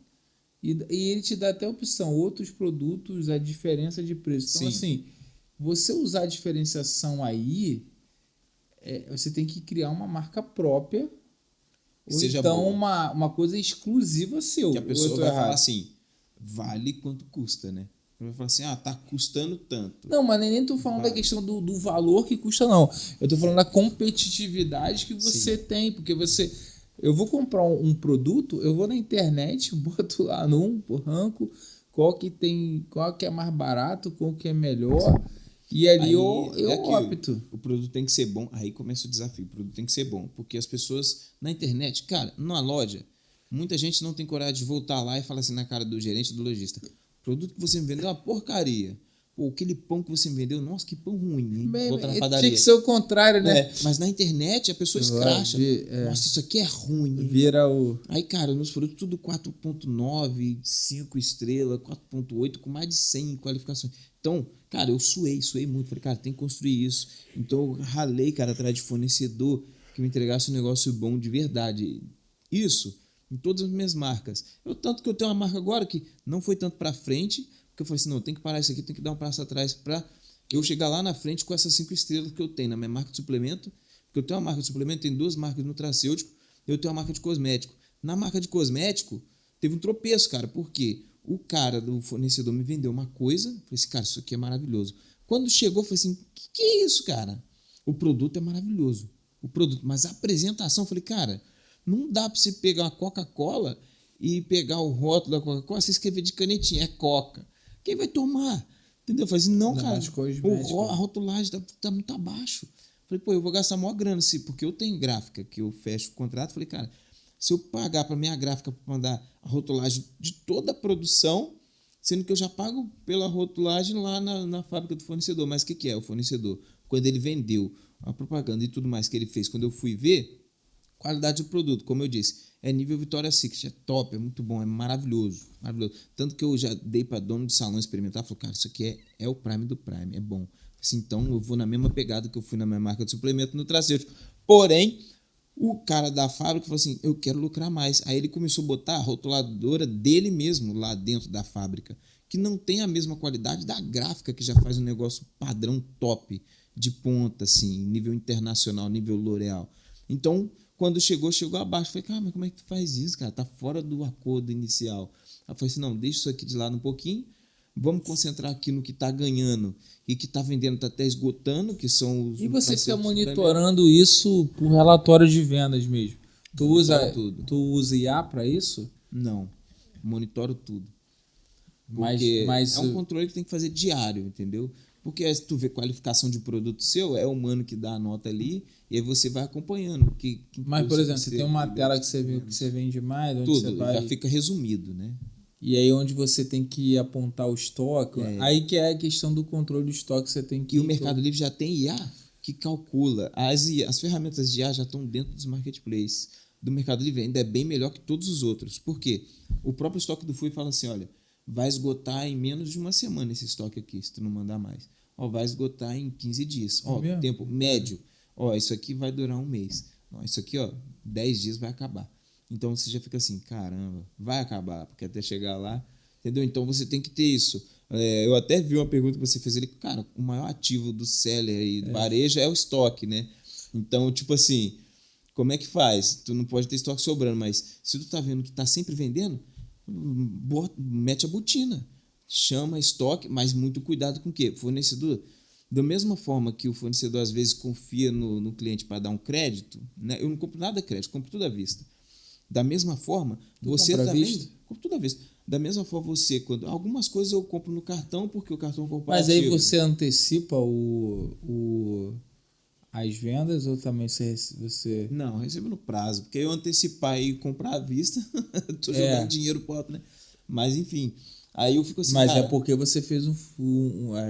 e ele te dá até a opção, outros produtos, a diferença de preço. Então, Sim. assim, você usar a diferenciação aí, você tem que criar uma marca própria, ou Seja então boa. uma coisa exclusiva seu. Que a Ou eu pessoa tô vai falar errado? assim, vale quanto custa, né? Vai falar assim, tá custando tanto. Não, mas nem tô falando da Vale. questão do valor que custa, não. Eu tô falando da competitividade que você Sim. tem, porque você... Eu vou comprar um produto, eu vou na internet, boto lá no ranco, qual que é mais barato, qual que é melhor, e ali Aí eu é aquilo. opto. O produto tem que ser bom. Aí começa o desafio. O produto tem que ser bom. Porque as pessoas na internet, cara, numa loja, muita gente não tem coragem de voltar lá e falar assim na cara do gerente, do lojista: o produto que você me vendeu é uma porcaria. Pô, aquele pão que você me vendeu, nossa, que pão ruim, hein? Volta na Tinha padaria. que ser o contrário, né? Mas na internet a pessoa escracha. Nossa, isso aqui é ruim, hein? Vira o... Aí, cara, meus produtos tudo 4.9, 5 estrelas, 4.8, com mais de 100 qualificações. Então, cara, eu suei muito. Falei, cara, tem que construir isso. Então, eu ralei, cara, atrás de fornecedor que me entregasse um negócio bom de verdade. Isso em todas as minhas marcas. Tanto que eu tenho uma marca agora que não foi tanto para frente, porque eu falei assim, não, tem que parar isso aqui, tem que dar um passo atrás para eu chegar lá na frente com essas 5 estrelas que eu tenho na minha marca de suplemento, porque eu tenho uma marca de suplemento, tem 2 marcas nutracêutico, eu tenho uma marca de cosmético. Na marca de cosmético, teve um tropeço, cara, porque o cara do fornecedor me vendeu uma coisa, falei assim, cara, isso aqui é maravilhoso. Quando chegou, eu falei assim, que é isso, cara? O produto é maravilhoso, o produto, mas a apresentação, eu falei, cara, não dá pra você pegar uma Coca-Cola e pegar o rótulo da Coca-Cola, você escrever de canetinha, é Coca. Quem vai tomar? Entendeu? Eu falei assim, não, Ainda cara, mais cosmético. a rotulagem tá muito abaixo. Falei, pô, eu vou gastar maior grana, porque eu tenho gráfica, que eu fecho o contrato. Falei, cara, se eu pagar para minha gráfica para mandar a rotulagem de toda a produção, sendo que eu já pago pela rotulagem lá na fábrica do fornecedor. Mas o que é o fornecedor? Quando ele vendeu a propaganda e tudo mais que ele fez, quando eu fui ver, qualidade do produto, como eu disse, é nível Victoria's Secret, é top, é muito bom, é maravilhoso, maravilhoso. Tanto que eu já dei para dono de salão experimentar, falou, cara, isso aqui é o Prime do Prime, é bom. Assim, então eu vou na mesma pegada que eu fui na minha marca de suplemento nutracêutico. Porém, o cara da fábrica falou assim, eu quero lucrar mais. Aí ele começou a botar a rotuladora dele mesmo lá dentro da fábrica, que não tem a mesma qualidade da gráfica, que já faz um negócio padrão top, de ponta, assim, nível internacional, nível L'Oréal. Então, quando chegou abaixo. Falei, cara, mas como é que tu faz isso, cara? Tá fora do acordo inicial. Aí eu falei assim, não, deixa isso aqui de lado um pouquinho, vamos concentrar aqui no que tá ganhando e que tá vendendo, tá até esgotando, que são os... E você fica nutracêuticos monitorando isso por relatório de vendas mesmo? Tu Monitoro usa, tudo. tu usa IA para isso? Não, monitoro tudo. Mas, Porque mas é um controle que tem que fazer diário, entendeu? Porque se tu vê qualificação de produto seu, é o humano que dá a nota ali, e aí você vai acompanhando. Mas, por exemplo, você tem uma tela que você vê o que você vende mais, onde você tudo, vai... já fica resumido, né? E aí onde você tem que apontar o estoque, aí que é a questão do controle do estoque, você tem que... E o Mercado Livre já tem IA que calcula. As ferramentas de IA já estão dentro dos marketplaces. Do Mercado Livre ainda é bem melhor que todos os outros. Por quê? O próprio estoque do Fui fala assim, olha, vai esgotar em menos de uma semana esse estoque aqui, se tu não mandar mais. Ó, vai esgotar em 15 dias. Ó, mesmo? tempo médio. Ó, isso aqui vai durar um mês. Ó, isso aqui, ó, 10 dias vai acabar. Então você já fica assim, caramba, vai acabar, porque até chegar lá, entendeu? Então você tem que ter isso. Eu até vi uma pergunta que você fez ali, cara, o maior ativo do seller e do varejo é o estoque, né? Então, tipo assim, como é que faz? Tu não pode ter estoque sobrando, mas se tu tá vendo que tá sempre vendendo, mete a botina. Chama estoque, mas muito cuidado com o quê? Fornecedor, da mesma forma que o fornecedor às vezes confia no cliente para dar um crédito, né? Eu não compro nada crédito, compro tudo à vista. Da mesma forma, Tu você compra à também... vista? Compro toda vez. Da mesma forma, você... Algumas coisas eu compro no cartão, porque o cartão Mas corporativo... aí você antecipa as vendas ou também você... Não, eu recebo no prazo, porque eu antecipar e comprar à vista, tô jogando É, dinheiro pro alto, né? Mas enfim, aí eu fico assim, mas é cara, porque você fez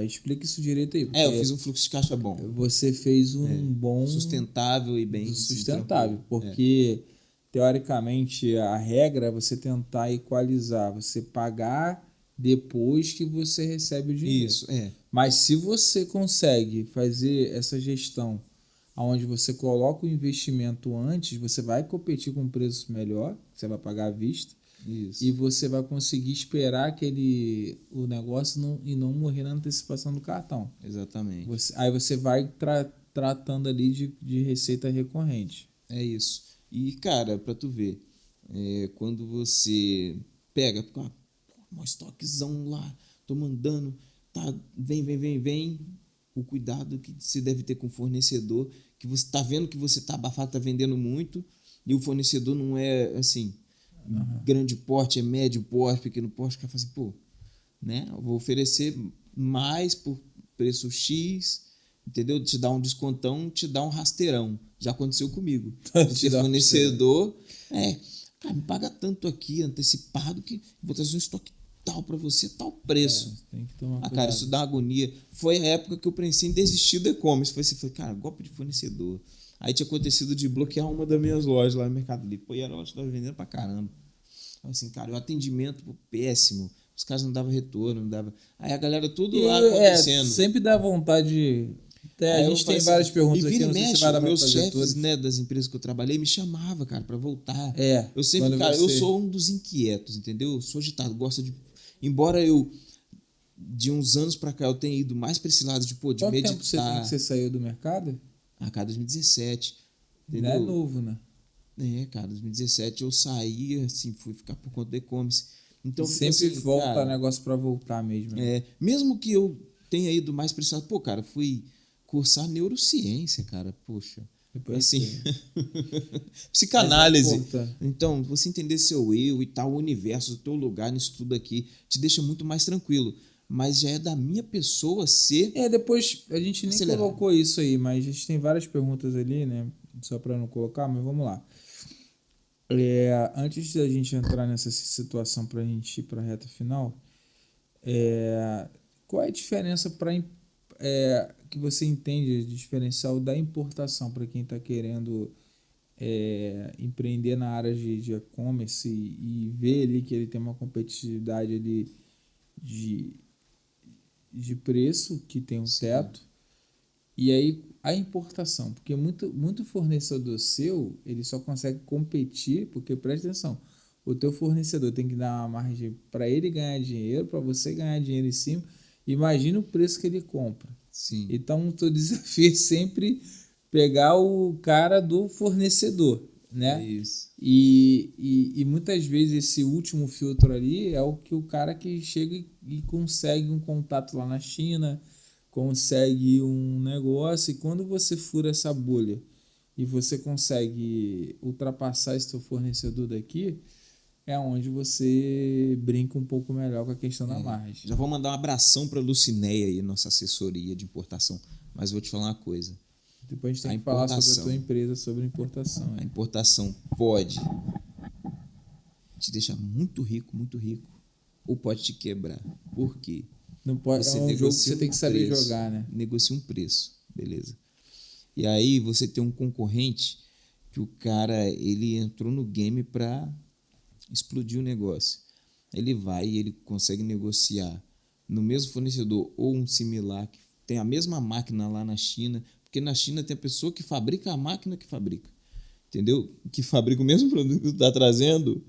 explica isso direito aí, eu porque fiz um fluxo de caixa bom, você fez um bom sustentável e bem assim, sustentável, tranquilo. porque teoricamente a regra é você tentar equalizar, você pagar depois que você recebe o dinheiro. Isso, é. Mas se você consegue fazer essa gestão onde você coloca o investimento antes, você vai competir com um preço melhor, você vai pagar à vista, e Isso, você vai conseguir esperar o negócio e não morrer na antecipação do cartão. exatamente. Aí você vai tratando ali de receita recorrente. É isso. E, cara, pra tu ver, quando você pega, um estoquezão lá, tô mandando, tá, vem, o cuidado que você deve ter com o fornecedor, que você tá vendo que você tá abafado, tá vendendo muito, e o fornecedor não é, assim, grande porte, é médio porte, pequeno porte, o cara fala assim, pô, né, eu vou oferecer mais por preço X, entendeu? Te dá um descontão, te dá um rasteirão. Já aconteceu comigo. De Te ter dá um fornecedor, cara, me paga tanto aqui antecipado que vou trazer um estoque tal para você, tal preço. Tem que tomar Cara, cuidado. isso dá agonia. Foi a época que eu pensei em desistir do e-commerce. Foi assim, falei, cara, golpe de fornecedor. Aí tinha acontecido de bloquear uma das minhas lojas lá no Mercado Livre. Pô, e era uma loja que estava vendendo pra caramba. Assim, cara, o atendimento péssimo. Os caras não davam retorno, não dava. Aí a galera tudo lá acontecendo. Sempre dá vontade. Até a Aí eu gente falei tem assim, várias e perguntas aqui, vira e não sei se mexe, vai os dar para meus fazer chefes, todas. né, das empresas que eu trabalhei me chamavam, cara, para voltar. É, Eu sempre, quando cara, eu você. sou um dos inquietos, entendeu? Eu sou agitado, gosto de. Embora eu, de uns anos para cá, eu tenha ido mais para esse lado de, pô, de Quanto tempo você tem que meditar. você saiu do mercado? Ah, cara, 2017, Não é entendeu? novo, né? Cara, 2017 eu saí, assim, fui ficar por conta do e-commerce. E Então, fico sempre assim, volta cara, negócio para voltar mesmo, né? mesmo que eu tenha ido mais para esse lado, pô, cara, fui cursar neurociência, cara, poxa. Depois Assim, você. Mas é psicanálise. importante. Então, você entender seu eu e tal, o universo, o teu lugar nisso tudo aqui, te deixa muito mais tranquilo. Mas já é da minha pessoa ser Depois a gente nem acelerado. colocou isso aí, mas a gente tem várias perguntas ali, né? Só para não colocar, mas vamos lá. Antes da gente entrar nessa situação para a gente ir para a reta final, qual é a diferença que você entende de diferencial da importação para quem está querendo empreender na área de e-commerce e ver ali que ele tem uma competitividade ali de, de preço, que tem um Sim, teto, e aí a importação, porque muito fornecedor seu, ele só consegue competir, porque presta atenção, o teu fornecedor tem que dar uma margem para ele ganhar dinheiro, para você ganhar dinheiro em cima, imagina o preço que ele compra. sim, Então, o teu desafio é sempre pegar o cara do fornecedor, é né? isso. E muitas vezes esse último filtro ali é o que o cara que chega e consegue um contato lá na China, consegue um negócio, e quando você fura essa bolha e você consegue ultrapassar esse teu fornecedor daqui, é onde você brinca um pouco melhor com a questão da margem. Já vou mandar um abração para a Lucinéia aí, nossa assessoria de importação. Mas vou te falar uma coisa. Depois a gente A tem que falar sobre a tua importação, empresa, sobre importação. a Hein? importação pode te deixar muito rico, ou pode te quebrar. Por quê? Não pode, é Você um jogo que negocia você tem um que saber preço, jogar, né? negocia um preço, beleza? E aí você tem um concorrente que o cara, ele entrou no game para explodir o negócio. Ele vai e ele consegue negociar no mesmo fornecedor ou um similar que tem a mesma máquina lá na China, porque na China tem a pessoa que fabrica a máquina que fabrica, entendeu? Que fabrica o mesmo produto que tu está trazendo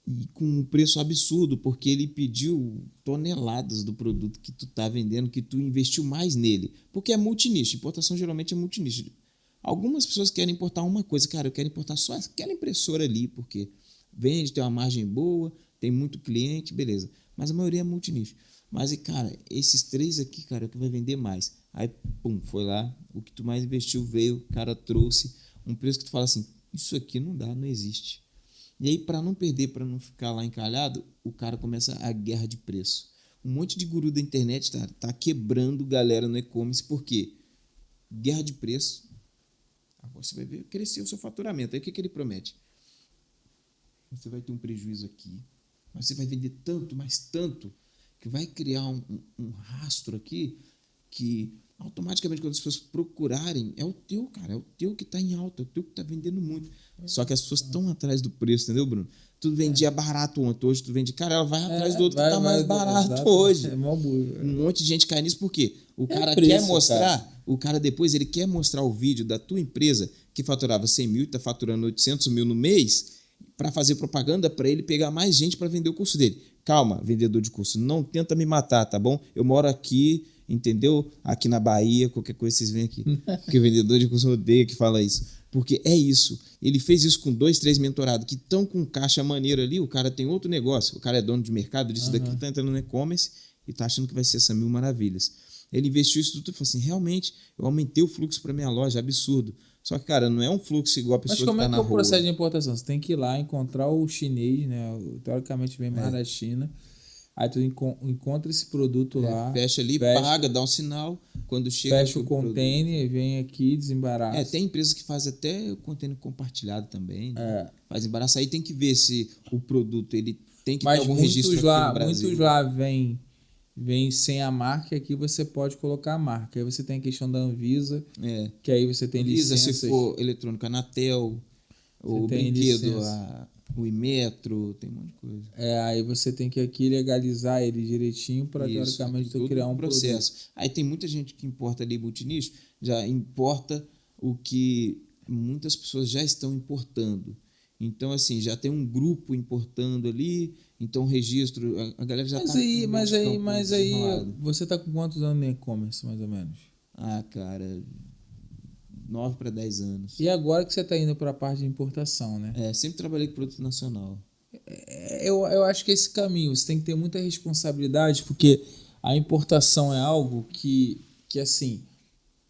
e com um preço absurdo, porque ele pediu toneladas do produto que tu tá vendendo, que tu investiu mais nele. Porque é multinicho, importação geralmente é multinicho. Algumas pessoas querem importar uma coisa, cara, eu quero importar só aquela impressora ali, porque vende, tem uma margem boa, tem muito cliente, beleza. Mas a maioria é multinicho. Mas, cara, esses três aqui, cara, é o que vai vender mais. Aí, pum, foi lá, o que tu mais investiu veio, o cara trouxe um preço que tu fala assim, isso aqui não dá, não existe. E aí, para não perder, para não ficar lá encalhado, o cara começa a guerra de preço. Um monte de guru da internet tá quebrando galera no e-commerce, por quê? Guerra de preço. Agora você vai ver crescer o seu faturamento. Aí o que ele promete? Você vai ter um prejuízo aqui, mas você vai vender tanto, mas tanto, que vai criar um rastro aqui que automaticamente quando as pessoas procurarem, é o teu, cara, é o teu que está em alta, é o teu que está vendendo muito. Só que as pessoas estão atrás do preço, entendeu, Bruno? Tu vendia barato ontem, hoje tu vende, cara, ela vai atrás do outro que está mais barato exato. hoje. É mó burro. Um monte de gente cai nisso porque o cara preço, quer mostrar, cara. o cara depois ele quer mostrar o vídeo da tua empresa que faturava 100 mil e está faturando 800 mil no mês para fazer propaganda para ele pegar mais gente para vender o curso dele. Calma, vendedor de curso, não tenta me matar, tá bom? Eu moro aqui, entendeu? Aqui na Bahia, qualquer coisa vocês vêm aqui. Porque vendedor de curso odeia que fala isso. Porque é isso. Ele fez isso com 2, 3 mentorados que estão com caixa maneiro ali. O cara tem outro negócio. O cara é dono de mercado. Disse daqui está entrando no e-commerce e está achando que vai ser essa mil maravilhas. Ele investiu isso tudo e falou assim: realmente, eu aumentei o fluxo para minha loja, absurdo. Só que, cara, não é um fluxo igual a pessoa Mas como que é está que na é o rua. processo de importação? Você tem que ir lá encontrar o chinês, né? Teoricamente vem mais da China. Aí tu encontra esse produto lá. Fecha ali, paga, dá um sinal. Quando chega Fecha o container, vem aqui, desembaraça. Tem empresas que fazem até o container compartilhado também. Né? Faz embaraço. Aí tem que ver se o produto ele tem que ter algum registro aqui no Brasil. Muitos lá vem sem a marca, e aqui você pode colocar a marca. Aí você tem a questão da Anvisa, que aí você tem Anvisa, licenças. se for eletrônico, Anatel, o brinquedo, o Imetro, tem um monte de coisa. Aí você tem que aqui legalizar ele direitinho para, teoricamente, tu criar um processo. Produto. Aí tem muita gente que importa ali multinicho, já importa o que muitas pessoas já estão importando. Então, assim, já tem um grupo importando ali, então o registro, a galera já está... Mas aí, você está com quantos anos no e-commerce, mais ou menos? Cara, 9 para 10 anos. E agora que você está indo para a parte de importação, né? Sempre trabalhei com produto nacional. Eu acho que esse caminho, você tem que ter muita responsabilidade, porque a importação é algo que assim,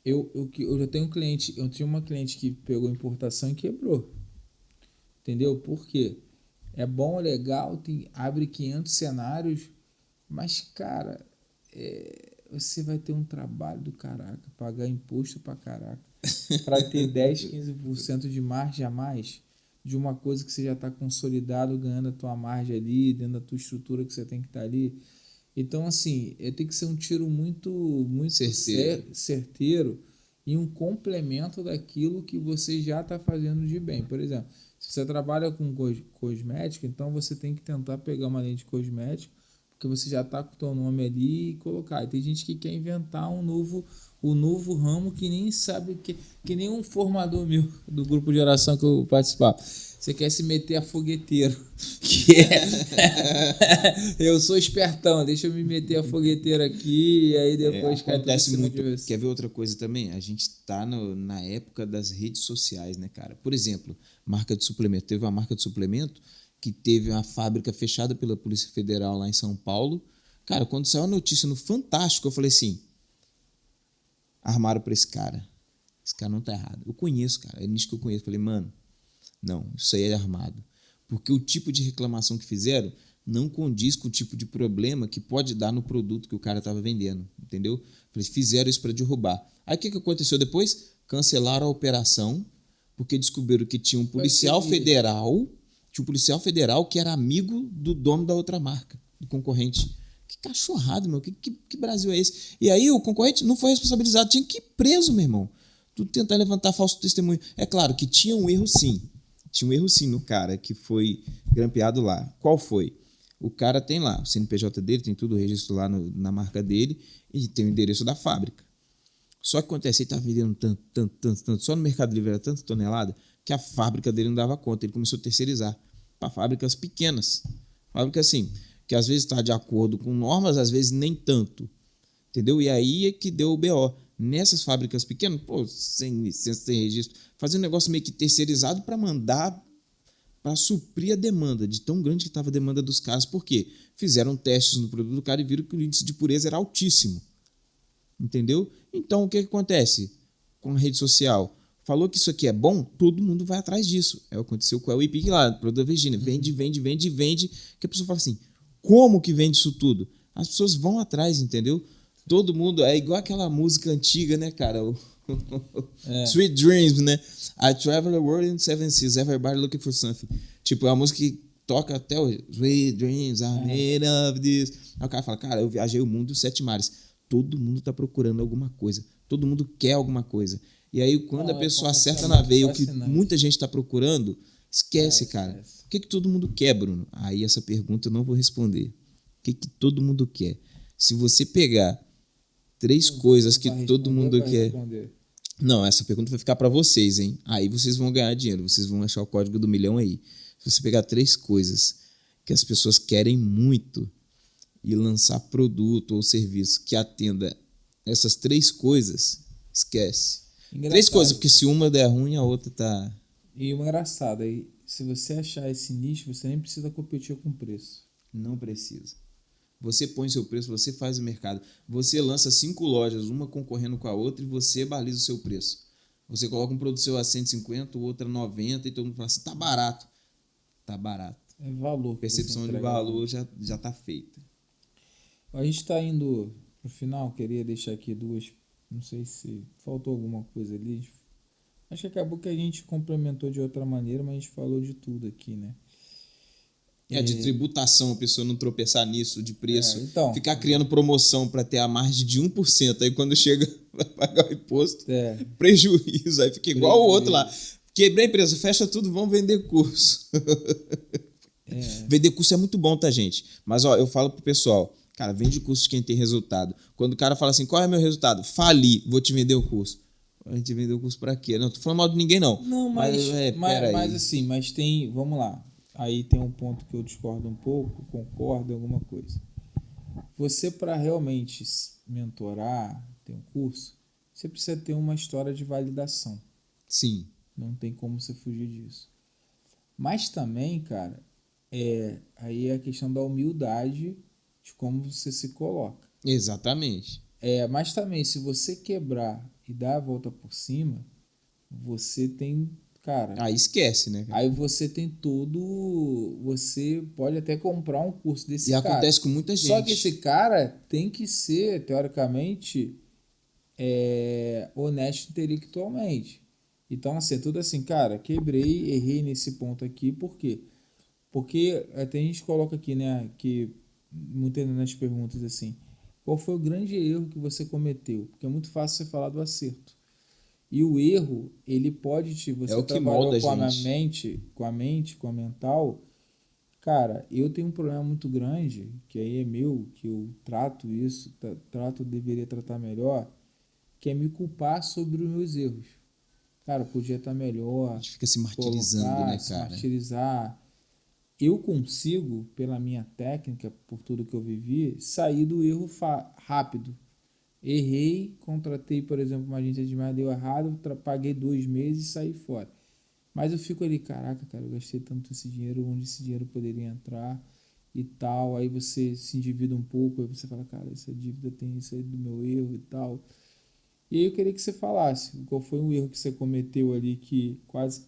eu já tenho eu tinha uma cliente que pegou importação e quebrou. Entendeu? Por quê? É bom, é legal, abre 500 cenários, mas, cara, você vai ter um trabalho do caraca, pagar imposto pra caraca, para ter 10, 15% de margem a mais de uma coisa que você já está consolidado, ganhando a tua margem ali, dentro da tua estrutura que você tem que estar ali. Então, assim, tem que ser um tiro muito certeiro e um complemento daquilo que você já está fazendo de bem. Por exemplo, se você trabalha com cosmético, então você tem que tentar pegar uma linha de cosmético, porque você já está com o teu nome ali e colocar. E tem gente que quer inventar um novo ramo que nem sabe, que nem um formador meu do grupo de oração que eu participava. Você quer se meter a fogueteiro. Eu sou espertão, deixa eu me meter a fogueteiro aqui e aí depois acontece muito. Quer ver outra coisa também? A gente está na época das redes sociais, né, cara? Por exemplo, marca de suplemento. Teve uma marca de suplemento que teve uma fábrica fechada pela Polícia Federal lá em São Paulo. Cara, quando saiu a notícia no Fantástico, eu falei assim: armaram para esse cara. Esse cara não tá errado. Eu conheço, cara. É nisso que eu conheço. Eu falei, mano, não, isso aí é armado. Porque o tipo de reclamação que fizeram não condiz com o tipo de problema que pode dar no produto que o cara estava vendendo, entendeu? Falei, fizeram isso para derrubar. Aí o que aconteceu depois? Cancelaram a operação, porque descobriram que tinha um policial federal que era amigo do dono da outra marca, do concorrente. Que cachorrado, meu. Que Brasil é esse? E aí o concorrente não foi responsabilizado, tinha que ir preso, meu irmão. Tu tentar levantar falso testemunho. É claro que tinha um erro sim. Tinha um erro sim no cara que foi grampeado lá. Qual foi? O cara tem lá o CNPJ dele, tem tudo o registro lá na marca dele e tem o endereço da fábrica. Só que acontece, ele estava vendendo tanto, só no Mercado Livre era tanta tonelada que a fábrica dele não dava conta. Ele começou a terceirizar para fábricas pequenas. Fábrica assim, que às vezes está de acordo com normas, às vezes nem tanto. Entendeu? E aí é que deu o BO. Nessas fábricas pequenas, sem licença, sem registro, fazer um negócio meio que terceirizado para mandar, para suprir a demanda, de tão grande que estava a demanda dos caras. Por quê? Fizeram testes no produto do cara e viram que o índice de pureza era altíssimo. Entendeu? Então, o que acontece com a rede social? falou que isso aqui é bom, todo mundo vai atrás disso. É o que aconteceu com a Wipig lá, produto da Virgínia. Vende, vende, vende, vende. Que a pessoa fala assim, como que vende isso tudo? As pessoas vão atrás, entendeu? Todo mundo, é igual aquela música antiga, né, cara? Sweet Dreams, né? I travel the world in 7 seas, everybody looking for something. Tipo, é uma música que toca até hoje. Sweet Dreams are made of this. Aí o cara fala, cara, eu viajei o mundo dos 7 mares. Todo mundo tá procurando alguma coisa. Todo mundo quer alguma coisa. E aí, quando a pessoa acerta na veia o que muita gente está procurando, esquece, cara. Esquece. O que todo mundo quer, Bruno? Aí essa pergunta eu não vou responder. O que todo mundo quer? Se você pegar 3 coisas que todo mundo quer... Responder. Não, essa pergunta vai ficar para vocês, hein? Aí vocês vão ganhar dinheiro, vocês vão achar o código do milhão aí. Se você pegar 3 coisas que as pessoas querem muito e lançar produto ou serviço que atenda essas 3 coisas, esquece. Engraçado. 3 coisas, porque se uma der ruim, a outra tá... E uma engraçada, aí, se você achar esse nicho, você nem precisa competir com preço. Não precisa. Você põe seu preço, você faz o mercado. Você lança 5 lojas, uma concorrendo com a outra, e você baliza o seu preço. Você coloca um produto seu a 150, o outro a 90, e todo mundo fala assim, tá barato. Tá barato. É valor. Percepção de valor já tá feita. A gente está indo pro final, queria deixar aqui 2, não sei se faltou alguma coisa ali. Acho que acabou que a gente complementou de outra maneira, mas a gente falou de tudo aqui, né? De tributação, a pessoa não tropeçar nisso, de preço. Então, ficar criando promoção para ter a margem de 1%. Aí quando chega, vai pagar o imposto, prejuízo. Aí fica igual o outro lá. Quebrei a empresa, fecha tudo, vamos vender curso. Vender curso é muito bom, tá, gente? Mas ó, eu falo pro pessoal, cara, vende curso de quem tem resultado. Quando o cara fala assim, qual é o meu resultado? Fali, vou te vender o curso. A gente vendeu o curso pra quê? Não tô falando mal de ninguém, não. Não, mas assim, mas tem, vamos lá. Aí tem um ponto que eu discordo um pouco, concordo em alguma coisa. Você, para realmente mentorar, ter um curso, você precisa ter uma história de validação. Sim. Não tem como você fugir disso. Mas também, cara, aí é a questão da humildade de como você se coloca. Exatamente. Mas também, se você quebrar e dar a volta por cima, você tem... Cara, aí esquece, né? Aí você tem todo... Você pode até comprar um curso desse cara. E acontece com muita gente. Só que esse cara tem que ser, teoricamente, honesto intelectualmente. Então, assim, tudo assim, cara, quebrei, errei nesse ponto aqui. Por quê? Porque até a gente coloca aqui, né, que muitas nas perguntas assim, qual foi o grande erro que você cometeu? Porque é muito fácil você falar do acerto. E o erro, ele pode te... Você o que trabalhou molda com a com a mental. Cara, eu tenho um problema muito grande, que aí é meu, que eu trato isso, deveria tratar melhor, que é me culpar sobre os meus erros. Cara, podia estar melhor. A gente fica se martirizando, né, Se cara? martirizar. Eu consigo, pela minha técnica, por tudo que eu vivi, sair do erro rápido. Errei, contratei, por exemplo, uma agência de marketing, deu errado, paguei 2 meses e saí fora. Mas eu fico ali, caraca, cara, eu gastei tanto esse dinheiro, onde esse dinheiro poderia entrar e tal. Aí você se endivida um pouco, aí você fala, cara, essa dívida tem isso aí do meu erro e tal. E aí eu queria que você falasse qual foi um erro que você cometeu ali que quase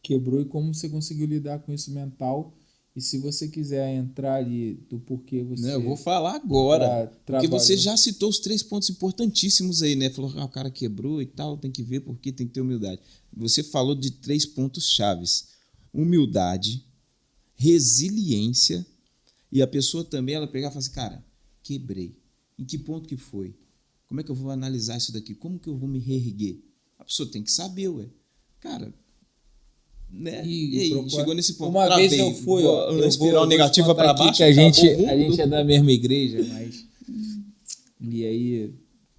quebrou e como você conseguiu lidar com isso mental. E se você quiser entrar ali do porquê você... Não, eu vou falar agora. Porque você já citou os 3 pontos importantíssimos aí, né? Falou que o cara quebrou e tal, tem que ver porque tem que ter humildade. Você falou de 3 pontos chaves. Humildade, resiliência e a pessoa também, ela pegar e falar assim, cara, quebrei. Em que ponto que foi? Como é que eu vou analisar isso daqui? Como que eu vou me reerguer? A pessoa tem que saber, ué. Cara... né? E aí, chegou nesse ponto. Uma vez eu fui, uma espiral negativa para baixo, que a gente é da mesma igreja, mas e aí,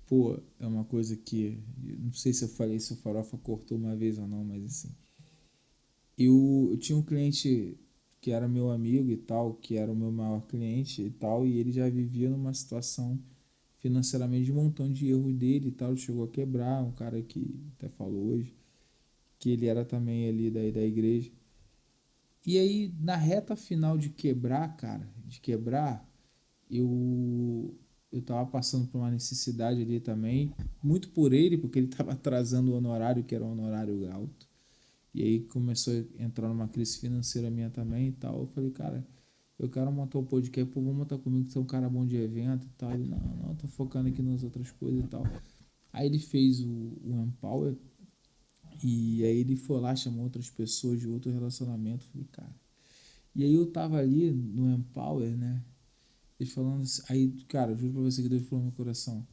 pô, é uma coisa que não sei se eu falei se o Farofa cortou uma vez ou não, mas assim, eu tinha um cliente que era meu amigo e tal, que era o meu maior cliente e tal, e ele já vivia numa situação financeiramente de um montão de erros dele e tal, ele chegou a quebrar, um cara que até falou hoje, que ele era também ali da igreja. E aí, na reta final de quebrar, cara, eu eu tava passando por uma necessidade ali também, muito por ele, porque ele tava atrasando o honorário, que era um honorário alto. E aí começou a entrar numa crise financeira minha também e tal. Eu falei, cara, eu quero montar um podcast, pô, vamos montar comigo, que você é um cara bom de evento e tal. Ele, não, tô focando aqui nas outras coisas e tal. Aí ele fez o Empower, e aí ele foi lá, chamou outras pessoas de outro relacionamento. Falei, cara. E aí eu tava ali no Empower, né? Ele falando assim, aí, cara, eu juro pra você que Deus falou no meu coração.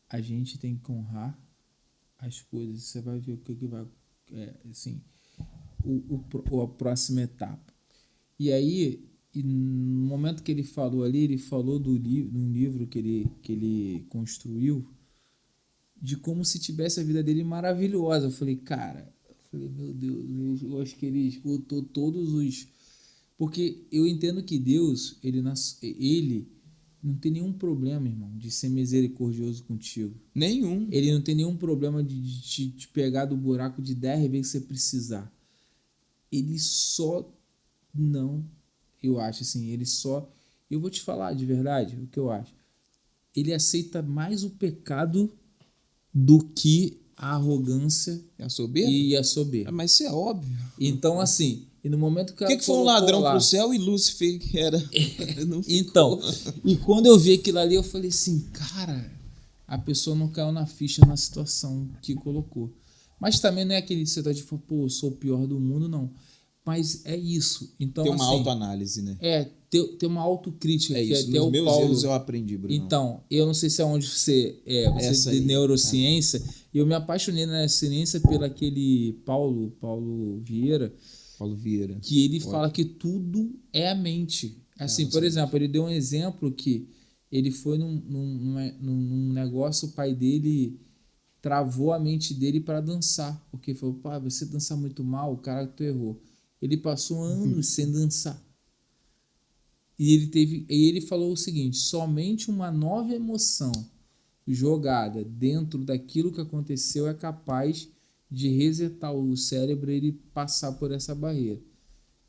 A gente tem que honrar as coisas. Você vai ver o que vai. Assim, a próxima etapa. E aí, no momento que ele falou ali, ele falou de um livro que ele construiu, de como se tivesse a vida dele maravilhosa. Eu falei, cara, meu Deus, eu acho que ele esgotou todos os. Porque eu entendo que Deus, ele não tem nenhum problema, irmão, de ser misericordioso contigo. Nenhum. Ele não tem nenhum problema de te pegar do buraco de 10 vezes que você precisar. Ele só não, eu acho assim, ele só. Eu vou te falar de verdade o que eu acho. Ele aceita mais o pecado do que a arrogância A soberba? e a soberba. Mas isso é óbvio. Então, assim, e no momento que Por que foi um ladrão pro céu e Lúcifer que era. Não então, e quando eu vi aquilo ali, eu falei assim, cara, a pessoa não caiu na ficha na situação que colocou. Mas também não é aquele que você tá tipo, pô, eu sou o pior do mundo, não. Mas é isso. Então, tem uma assim, autoanálise, né? Ter uma autocrítica. É que isso. até Nos o meus Paulo, erros eu aprendi, Bruno. então, eu não sei se é onde você Essa de aí, neurociência, e eu me apaixonei na ciência pelo aquele Paulo Vieira, que ele fala que tudo é a mente. Assim, por exemplo, ele deu um exemplo que ele foi num negócio, o pai dele travou a mente dele para dançar, porque falou, pá, você dança muito mal, o cara que tu errou. Ele passou anos sem dançar. E ele falou o seguinte: somente uma nova emoção jogada dentro daquilo que aconteceu é capaz de resetar o cérebro e ele passar por essa barreira.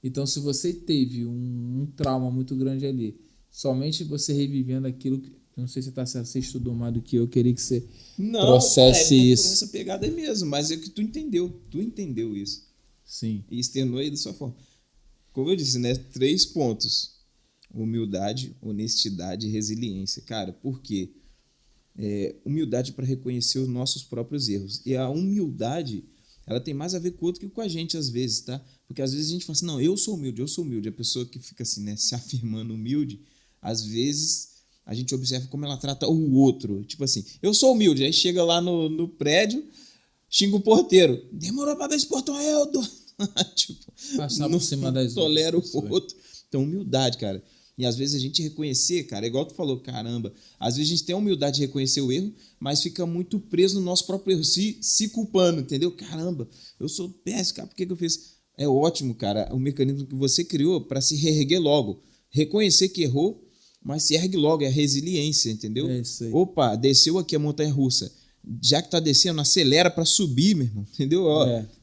Então, se você teve um trauma muito grande ali, somente você revivendo aquilo que. Eu não sei se você estudou mais do que eu, queria que você trouxesse isso. Por essa pegada aí mesmo, mas é que tu entendeu. Tu entendeu isso. Sim. E externou aí da sua forma. Como eu disse, né? 3 pontos. Humildade, honestidade e resiliência. Cara, por quê? Humildade para reconhecer os nossos próprios erros. E a humildade, ela tem mais a ver com o outro que com a gente, às vezes, tá? Porque às vezes a gente fala assim, não, eu sou humilde, eu sou humilde. A pessoa que fica assim, né, se afirmando humilde, às vezes a gente observa como ela trata o outro. Tipo assim, eu sou humilde. Aí chega lá no prédio, xinga o porteiro. Demorou para ver esse portão, Eldo. Tipo, Passar por cima das tolera outras o outro. Então, humildade, cara. E às vezes a gente reconhecer, cara, igual tu falou, caramba, às vezes a gente tem a humildade de reconhecer o erro, mas fica muito preso no nosso próprio erro, se culpando, entendeu? Caramba, eu sou péssimo, cara, por que eu fiz? É ótimo, cara, o mecanismo que você criou para se reerguer logo. Reconhecer que errou, mas se ergue logo, é a resiliência, entendeu? É isso aí. Opa, desceu aqui a montanha-russa. Já que tá descendo, acelera para subir, meu irmão, entendeu?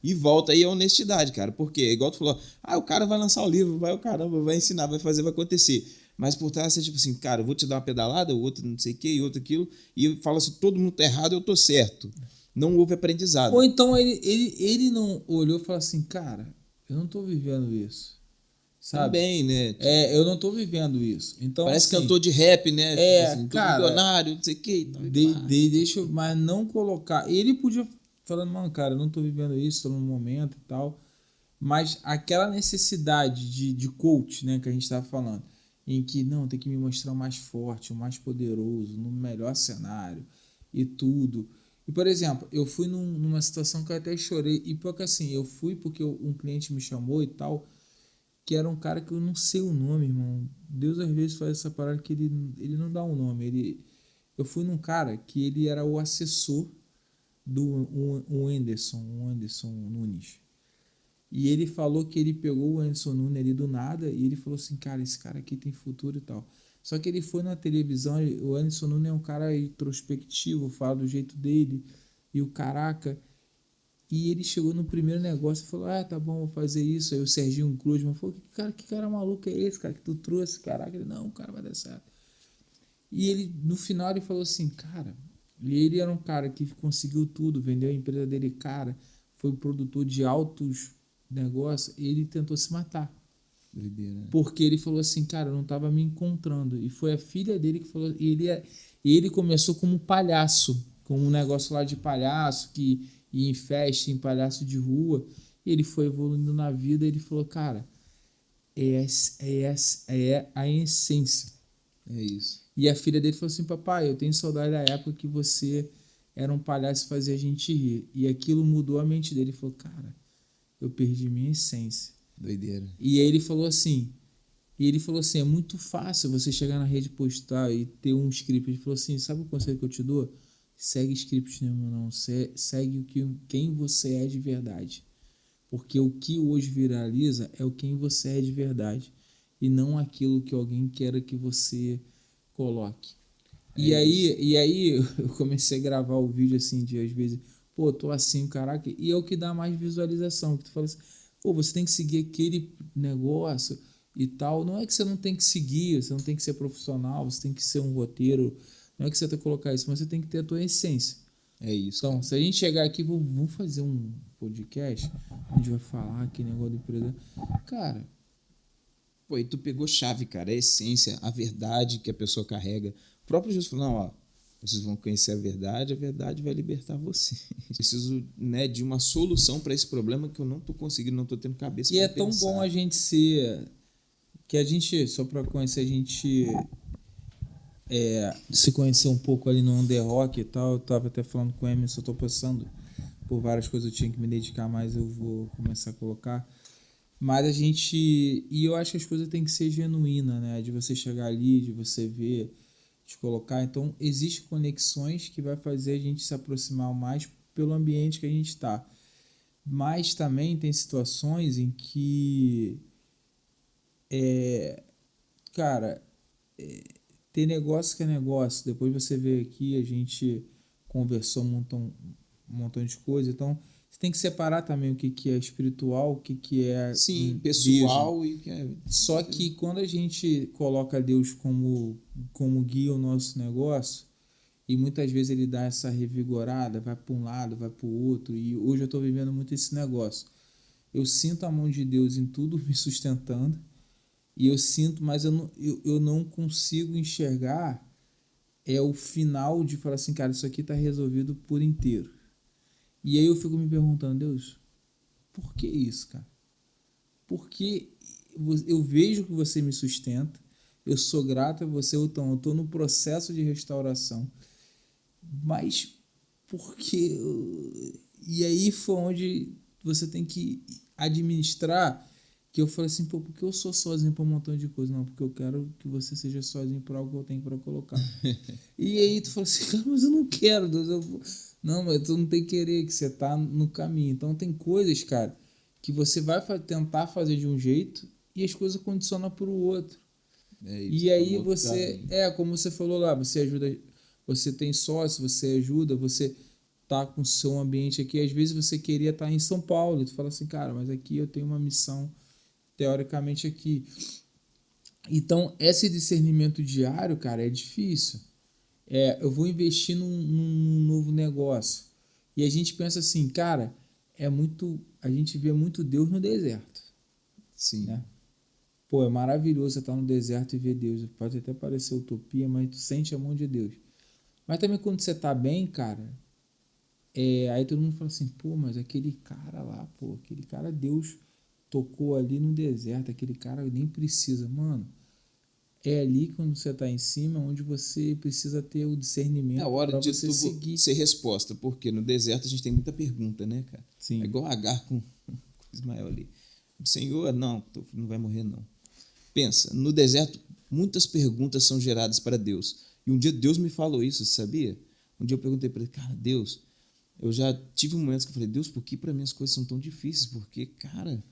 E volta aí a honestidade, cara. Porque, igual tu falou, o cara vai lançar o livro, vai o caramba, vai ensinar, vai fazer, vai acontecer. Mas por trás, você tipo assim, cara, eu vou te dar uma pedalada, o outro não sei o que, e outro aquilo, e fala assim, todo mundo tá errado, eu tô certo. Não houve aprendizado. Ou então ele não olhou e falou assim, cara, eu não tô vivendo isso. Sabe? Também, né? Eu não tô vivendo isso. Então, parece assim, cantor de rap, né? Assim, cara, milionário, não sei o que. Deixa eu, mas não colocar. Ele podia falando, mano, cara, eu não tô vivendo isso, tô num momento e tal. Mas aquela necessidade de coach, né, que a gente tava falando, em que não, tem que me mostrar o mais forte, o mais poderoso, no melhor cenário e tudo. E, por exemplo, eu fui numa situação que eu até chorei. E porque assim, eu fui porque um cliente me chamou e tal, que era um cara que eu não sei o nome, irmão. Deus às vezes faz essa parada que ele não dá um nome. Eu fui num cara que ele era o assessor do Anderson Nunes. E ele falou que ele pegou o Anderson Nunes ali do nada e ele falou assim, cara, esse cara aqui tem futuro e tal. Só que ele foi na televisão, o Anderson Nunes é um cara introspectivo, fala do jeito dele, e o caraca... E ele chegou no primeiro negócio e falou, tá bom, vou fazer isso. Aí o Serginho Cruzman falou, que cara maluco é esse, cara, que tu trouxe? Caraca, ele, não, o cara vai dar certo. E ele, no final, ele falou assim, cara, e ele era um cara que conseguiu tudo, vendeu a empresa dele, cara, foi produtor de altos negócios, ele tentou se matar. Doideira, né? Porque ele falou assim, cara, eu não tava me encontrando. E foi a filha dele que falou, ele começou como palhaço, com um negócio lá de palhaço, que ia em festa, em palhaço de rua. E ele foi evoluindo na vida, e ele falou, cara, é a essência. É isso. E a filha dele falou assim, papai, eu tenho saudade da época que você era um palhaço e fazia a gente rir. E aquilo mudou a mente dele. Ele falou, cara, eu perdi minha essência. Doideira. E aí ele falou assim, é muito fácil você chegar na rede postal e ter um script. Ele falou assim, sabe o conselho que eu te dou? Segue script nenhum, não. Segue quem você é de verdade. Porque o que hoje viraliza é o quem você é de verdade. E não aquilo que alguém quer que você coloque. E aí eu comecei a gravar o vídeo assim, de às vezes, pô, tô assim, caraca, e é o que dá mais visualização. Que tu fala assim, pô, você tem que seguir aquele negócio e tal. Não é que você não tem que seguir, você não tem que ser profissional, você tem que ser um roteiro, não é que você tem que colocar isso, mas você tem que ter a tua essência. É isso. Então, se a gente chegar aqui, vamos fazer um podcast, a gente vai falar aquele negócio do empresa. Cara, Pô, e tu pegou chave, cara. A essência, a verdade que a pessoa carrega. O próprio Jesus falou, não, ó, vocês vão conhecer a verdade vai libertar você. Preciso, né, de uma solução para esse problema que eu não tô conseguindo, não tô tendo cabeça e para é tão pensar. bom a gente ser... Que a gente, só pra conhecer, a gente se conhecer um pouco ali no Under Rock e tal. Eu tava até falando com o Emerson, eu tô passando por várias coisas, eu tinha que me dedicar mais, eu vou começar a colocar. Mas a gente... E eu acho que as coisas têm que ser genuínas, né? De você chegar ali, de você ver, de colocar. Então, existem conexões que vai fazer a gente se aproximar mais pelo ambiente que a gente está. Mas também tem situações em que, cara, tem negócio que é negócio. Depois você vê aqui, a gente conversou um montão de coisa. Então, você tem que separar também o que é espiritual, o que é Sim, business. pessoal e... Só que quando a gente coloca Deus como guia o nosso negócio, e muitas vezes ele dá essa revigorada, vai para um lado, vai para o outro, e hoje eu estou vivendo muito esse negócio. Eu sinto a mão de Deus em tudo me sustentando, e eu sinto, mas eu não consigo enxergar o final de falar assim, cara, isso aqui está resolvido por inteiro. E aí eu fico me perguntando, Deus, por que isso, cara? Porque eu vejo que você me sustenta, eu sou grato a você, então eu estou no processo de restauração, mas porque... E aí foi onde você tem que administrar, que eu falei assim, pô, porque eu sou sozinho para um montão de coisa? Não, porque eu quero que você seja sozinho para algo que eu tenho para colocar. E aí tu fala assim, cara, mas eu não quero, Deus, não, mas tu não tem que querer, que você tá no caminho. Então tem coisas, cara, que você vai tentar fazer de um jeito e as coisas condicionam para o outro. É isso, E aí outro você, caminho. como você falou lá, você ajuda, você tem sócio, você ajuda, você tá com o seu ambiente aqui. Às vezes você queria estar em São Paulo, e tu fala assim, cara, mas aqui eu tenho uma missão, teoricamente aqui. Então, esse discernimento diário, cara, é difícil. Eu vou investir num novo negócio. E a gente pensa assim, cara, a gente vê muito Deus no deserto, Sim. né? Pô, é maravilhoso você estar no deserto e ver Deus. Pode até parecer utopia, mas tu sente a mão de Deus. Mas também quando você tá bem, cara, aí todo mundo fala assim, pô, mas aquele cara lá, pô, aquele cara Deus tocou ali no deserto, aquele cara nem precisa. Mano, é ali quando você tá em cima onde você precisa ter o É discernimento hora para de você tu seguir. ser resposta, porque no deserto a gente tem muita pergunta, né, cara? Sim. É igual Agar com Ismael ali. Senhor, não, teu filho não vai morrer, não. Pensa, no deserto, muitas perguntas são geradas para Deus. E um dia Deus me falou isso, sabia? Um dia eu perguntei para ele, cara, Deus, eu já tive momentos que eu falei, Deus, por que para mim as coisas são tão difíceis? Porque, cara,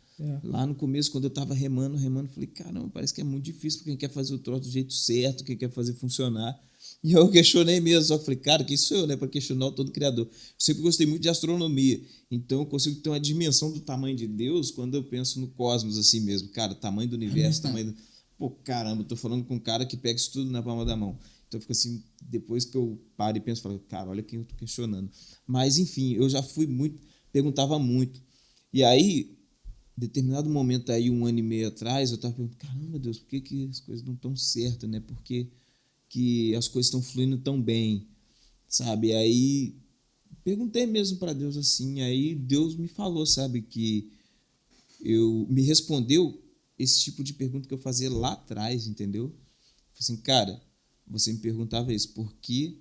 lá no começo, quando eu estava remando, eu falei, caramba, parece que é muito difícil para quem quer fazer o troço do jeito certo, quem quer fazer funcionar. E eu questionei mesmo, só que falei, cara, quem sou eu, né, para questionar o todo criador? Eu sempre gostei muito de astronomia, então eu consigo ter uma dimensão do tamanho de Deus quando eu penso no cosmos assim mesmo, cara, tamanho do universo, tamanho do... Pô, caramba, tô falando com um cara que pega isso tudo na palma da mão. Então eu fico assim, depois que eu paro e penso, eu falo, cara, olha quem eu tô questionando. Mas, enfim, eu já fui muito, perguntava muito. E aí, determinado momento aí, 1 ano e meio atrás, eu tava pensando, caramba, Deus, por que as coisas não estão certas, né? Por que as coisas estão fluindo tão bem, sabe? E aí, perguntei mesmo para Deus assim, aí Deus me falou, sabe, que me respondeu esse tipo de pergunta que eu fazia lá atrás, entendeu? Falei assim, cara, você me perguntava isso, por que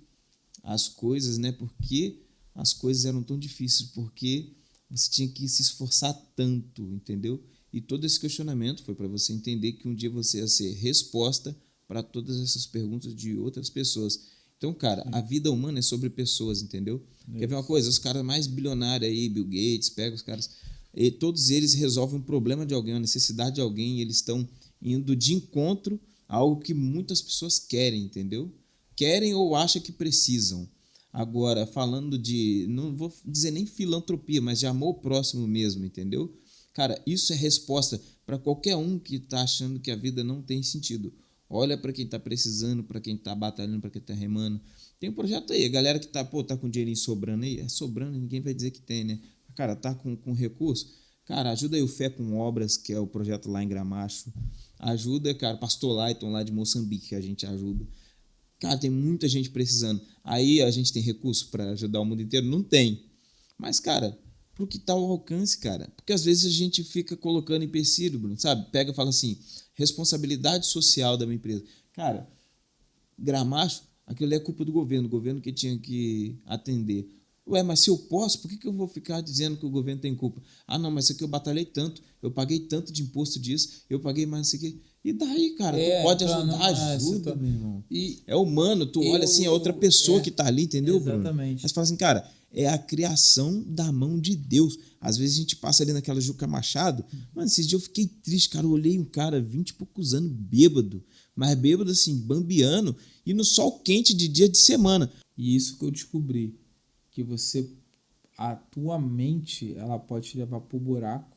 as coisas, né? Por que as coisas eram tão difíceis? Por que você tinha que se esforçar tanto, entendeu? E todo esse questionamento foi para você entender que um dia você ia ser resposta para todas essas perguntas de outras pessoas. Então, cara, a vida humana é sobre pessoas, entendeu? Quer ver uma coisa? Os caras mais bilionários aí, Bill Gates, pega os caras, e todos eles resolvem um problema de alguém, uma necessidade de alguém, e eles estão indo de encontro a algo que muitas pessoas querem, entendeu? Querem ou acham que precisam. Agora, falando de, não vou dizer nem filantropia, mas de amor próximo mesmo, entendeu? Cara, isso é resposta para qualquer um que está achando que a vida não tem sentido. Olha para quem está precisando, para quem está batalhando, para quem está remando. Tem um projeto aí, a galera que tá com dinheirinho sobrando aí, é sobrando, ninguém vai dizer que tem, né? Cara, tá com recurso? Cara, ajuda aí o Fé com Obras, que é o projeto lá em Gramacho. Ajuda, cara, Pastor Laiton lá de Moçambique, que a gente ajuda. Cara, tem muita gente precisando. Aí a gente tem recurso para ajudar o mundo inteiro? Não tem. Mas, cara, pro que tá o alcance, cara? Porque às vezes a gente fica colocando empecilho, Bruno, sabe? Pega e fala assim, responsabilidade social da minha empresa. Cara, Gramacho, aquilo ali é culpa do governo que tinha que atender. Ué, mas se eu posso, por que eu vou ficar dizendo que o governo tem culpa? Ah, não, mas isso aqui eu batalhei tanto, eu paguei tanto de imposto disso, eu paguei mais isso aqui. E daí, cara, tu pode ajudar, ajuda, meu irmão. É humano, tu olha assim, é outra pessoa que tá ali, entendeu, Bruno? Exatamente. Mas fala assim, cara, é a criação da mão de Deus. Às vezes a gente passa ali naquela Juca Machado, mano, esses dias eu fiquei triste, cara, eu olhei um cara, 20 e poucos anos, bêbado, mas bêbado assim, bambiano, e no sol quente de dia de semana. E isso que eu descobri, que a tua mente, ela pode te levar pro buraco,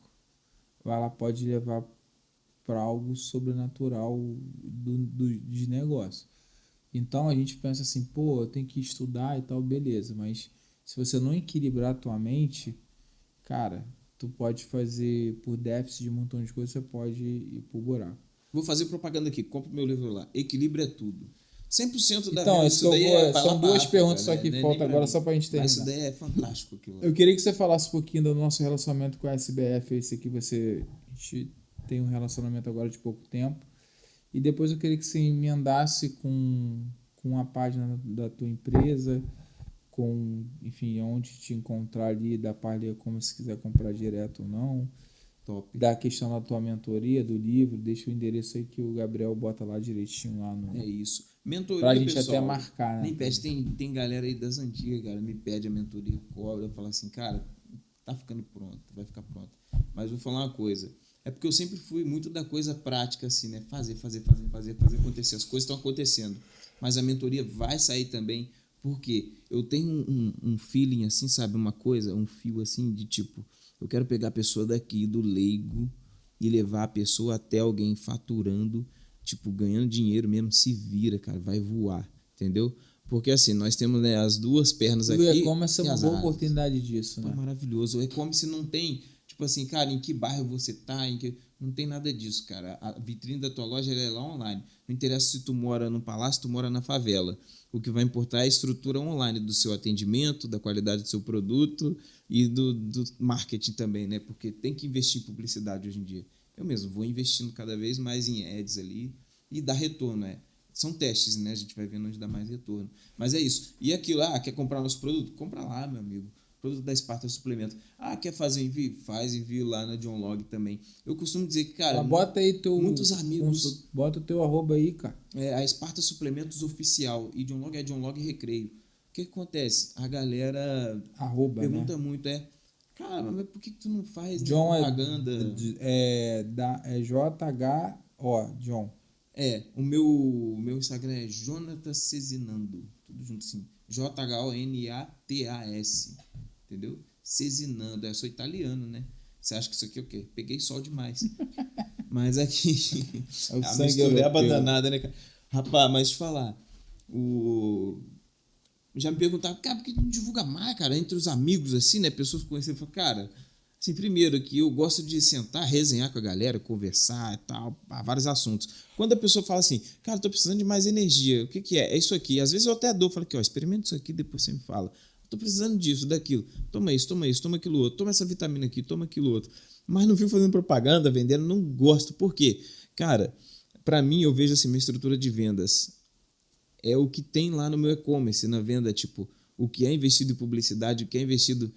ou ela pode levar para algo sobrenatural de negócio. Então a gente pensa assim, pô, eu tenho que estudar e tal, beleza, mas se você não equilibrar a tua mente, cara, tu pode fazer por déficit de um montão de coisas, você pode ir pro buraco. Vou fazer propaganda aqui, compra meu livro lá, Equilíbrio é Tudo. 100% da Então, vida, isso daí são duas perguntas só que né? falta agora mim. só pra gente terminar. Mas isso daí é fantástico. Aquilo. Eu queria que você falasse um pouquinho do nosso relacionamento com a SBF, esse aqui a gente tem um relacionamento agora de pouco tempo. E depois eu queria que você emendasse com a página da tua empresa, com, enfim, onde te encontrar ali, da palha, como se quiser comprar direto ou não. Top. Da questão da tua mentoria, do livro, deixa o endereço aí que o Gabriel bota lá direitinho lá no... É isso. Mentoria, pra gente pessoal, até marcar, né? Nem pede, tem galera aí das antigas, cara, me pede a mentoria, cobra, eu falo assim, cara, tá ficando pronto, vai ficar pronto. Mas vou falar uma coisa, é porque eu sempre fui muito da coisa prática, assim, né? Fazer acontecer. As coisas estão acontecendo. Mas a mentoria vai sair também, porque eu tenho um feeling, assim, sabe? Uma coisa, um fio, assim, de tipo, eu quero pegar a pessoa daqui, do leigo, e levar a pessoa até alguém faturando, tipo, ganhando dinheiro mesmo, se vira, cara, vai voar, entendeu? Porque assim, nós temos, né, as duas pernas aqui. O e-commerce é uma boa asas. oportunidade disso, né? Pô, maravilhoso. O e-commerce não tem, tipo assim, cara, em que bairro você tá, não tem nada disso, cara. A vitrine da tua loja ela é lá online. Não interessa se tu mora no palácio, tu mora na favela. O que vai importar é a estrutura online do seu atendimento, da qualidade do seu produto e do marketing também, né? Porque tem que investir em publicidade hoje em dia. Eu mesmo vou investindo cada vez mais em ads ali e dá retorno, né? São testes, né? A gente vai vendo onde dá mais retorno. Mas é isso. E aquilo, quer comprar nosso produto? Compra lá, meu amigo. Produto da Esparta Suplemento. Quer fazer envio? Faz envio lá na John Log também. Eu costumo dizer que, cara, bota aí muitos amigos... Bota o teu arroba aí, cara. A Esparta Suplementos Oficial. E John Log é John Log Recreio. O que acontece? A galera pergunta, né? Muito, cara, mas por que tu não faz John propaganda? É JHO, John. O meu Instagram é Jonatas Cezinando. Tudo junto assim. JHONATAS. Entendeu? Cezinando. Eu sou italiano, né? Você acha que isso aqui é o quê? Peguei sol demais. Mas aqui... É o a sangue mistura é europeu. abandonada, né, cara? Rapaz, mas te falar... Já me perguntavam, cara, por que não divulga mais, cara? Entre os amigos, assim, né? Pessoas conhecendo. Eu falo, cara, assim, primeiro que eu gosto de sentar, resenhar com a galera, conversar e tal, vários assuntos. Quando a pessoa fala assim, cara, tô precisando de mais energia, o que que é? É isso aqui. Às vezes eu até dou, falo aqui, ó, experimenta isso aqui, depois você me fala. Tô precisando disso, daquilo. Toma isso, toma aquilo outro. Toma essa vitamina aqui, toma aquilo outro. Mas não fico fazendo propaganda, vendendo, não gosto. Por quê? Cara, pra mim, eu vejo assim, minha estrutura de vendas é o que tem lá no meu e-commerce, na venda, tipo, o que é investido em publicidade, o que é investido...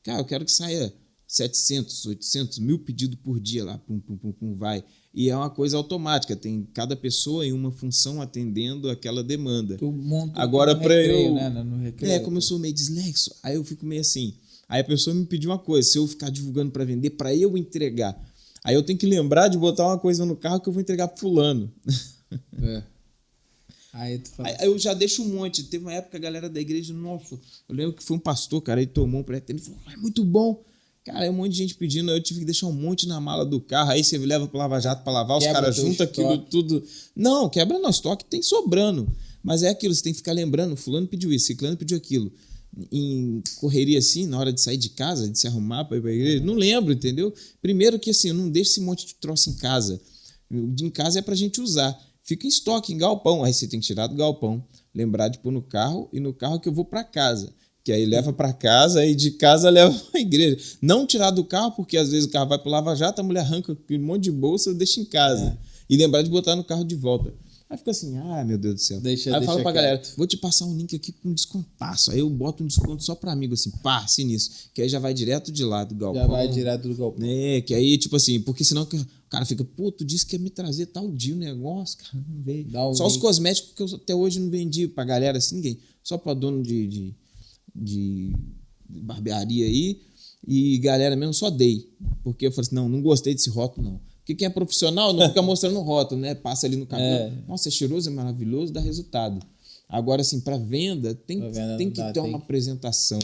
Cara, eu quero que saia 700, 800, 1000 pedidos por dia lá, pum, pum, pum, pum, vai. E é uma coisa automática, tem cada pessoa em uma função atendendo aquela demanda. Tu monta Agora, no para recreio, eu... né? No recreio. como eu sou meio dislexo, aí eu fico meio assim. Aí a pessoa me pediu uma coisa, se eu ficar divulgando para vender, para eu entregar. Aí eu tenho que lembrar de botar uma coisa no carro que eu vou entregar pro fulano. É. Aí tu fala. Aí eu já deixo um monte. Teve uma época a galera da igreja, nossa, eu lembro que foi um pastor, cara, ele tomou um pré-treino e falou, é muito bom. Cara, aí um monte de gente pedindo, eu tive que deixar um monte na mala do carro, aí você leva pro Lava Jato pra lavar, os caras juntam aquilo tudo. Não, quebra no estoque, tem sobrando. Mas é aquilo, você tem que ficar lembrando, fulano pediu isso, ciclano pediu aquilo. Em correria assim, na hora de sair de casa, de se arrumar para ir pra igreja, não lembro, entendeu? Primeiro que assim, eu não deixo esse monte de troço em casa. Em casa é pra gente usar. Fica em estoque, em galpão. Aí você tem que tirar do galpão, lembrar de pôr no carro e no carro que eu vou para casa. Que aí leva para casa e de casa leva para a igreja. Não tirar do carro, porque às vezes o carro vai para o Lava Jato, a mulher arranca um monte de bolsa e deixa em casa. E lembrar de botar no carro de volta. Aí fica assim, meu Deus do céu. Aí eu falo pra galera, vou te passar um link aqui com descontaço. Aí eu boto um desconto só para amigo, assim, pá, sinistro. Que aí já vai direto de lá do galpão. Já vai direto do galpão. Que aí, tipo assim, porque senão o cara fica, pô, tu disse que ia me trazer tal dia o negócio, cara, não veio. Só os cosméticos que eu até hoje não vendi pra galera, assim, ninguém. Só pra dono de barbearia aí e galera mesmo só dei. Porque eu falei assim, não gostei desse rótulo, não. Porque quem é profissional não fica mostrando o rótulo, né? Passa ali no cabelo. Nossa, é cheiroso, é maravilhoso, dá resultado. Agora, assim, para venda, tem que ter uma apresentação.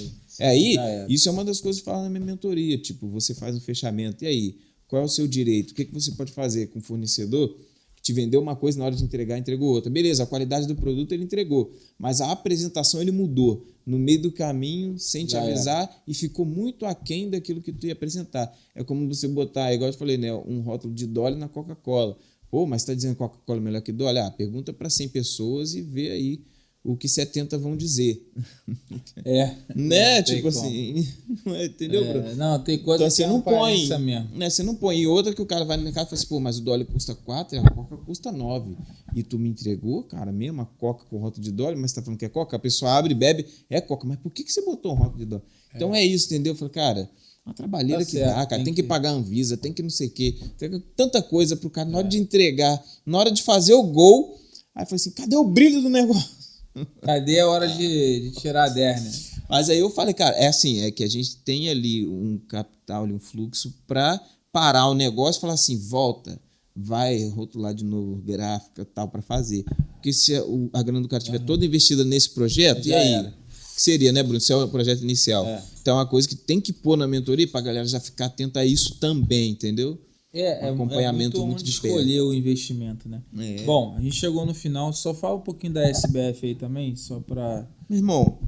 Isso é uma das coisas que eu falo na minha mentoria. Tipo, você faz um fechamento. E aí, qual é o seu direito? O que você pode fazer com o fornecedor que te vendeu uma coisa na hora de entregar, entregou outra? Beleza, a qualidade do produto ele entregou, mas a apresentação ele mudou. No meio do caminho, sem te avisar, e ficou muito aquém daquilo que tu ia apresentar. É como você botar, igual eu falei, né, um rótulo de Dolly na Coca-Cola. Pô, mas você está dizendo que Coca-Cola é melhor que Dolly? Pergunta para 100 pessoas e vê aí o que 70 vão dizer. Né? Tipo assim. Entendeu, Bruno? Não, tem coisa então, que não põe. Né? Você não põe. E outra que o cara vai no mercado e fala assim, pô, mas o Dolly custa 4 e a Coca custa 9. E tu me entregou, cara, mesmo a Coca com rótulo de Dolly, mas você tá falando que é Coca? A pessoa abre e bebe, é Coca. Mas por que você botou um rótulo de Dolly? Então é isso, entendeu? Eu falei, cara, uma trabalheira que dá, cara. Tem que pagar a Anvisa, tem que não sei o quê. Tem tanta coisa pro cara, na hora de entregar, na hora de fazer o gol. Aí eu falei assim, cadê o brilho do negócio? Cadê a hora de tirar a derna? Mas aí eu falei, cara, é que a gente tem ali um capital, ali, um fluxo para parar o negócio e falar assim, volta, vai rotular de novo gráfica tal para fazer. Porque se a grana do cara estiver toda investida nesse projeto, e aí? Que seria, né, Bruno? Se é o projeto inicial. Então é uma coisa que tem que pôr na mentoria para a galera já ficar atenta a isso também, entendeu? Acompanhamento muito de escolher o investimento, né? Bom, a gente chegou no final, só fala um pouquinho da SBF aí também, só para... Meu irmão,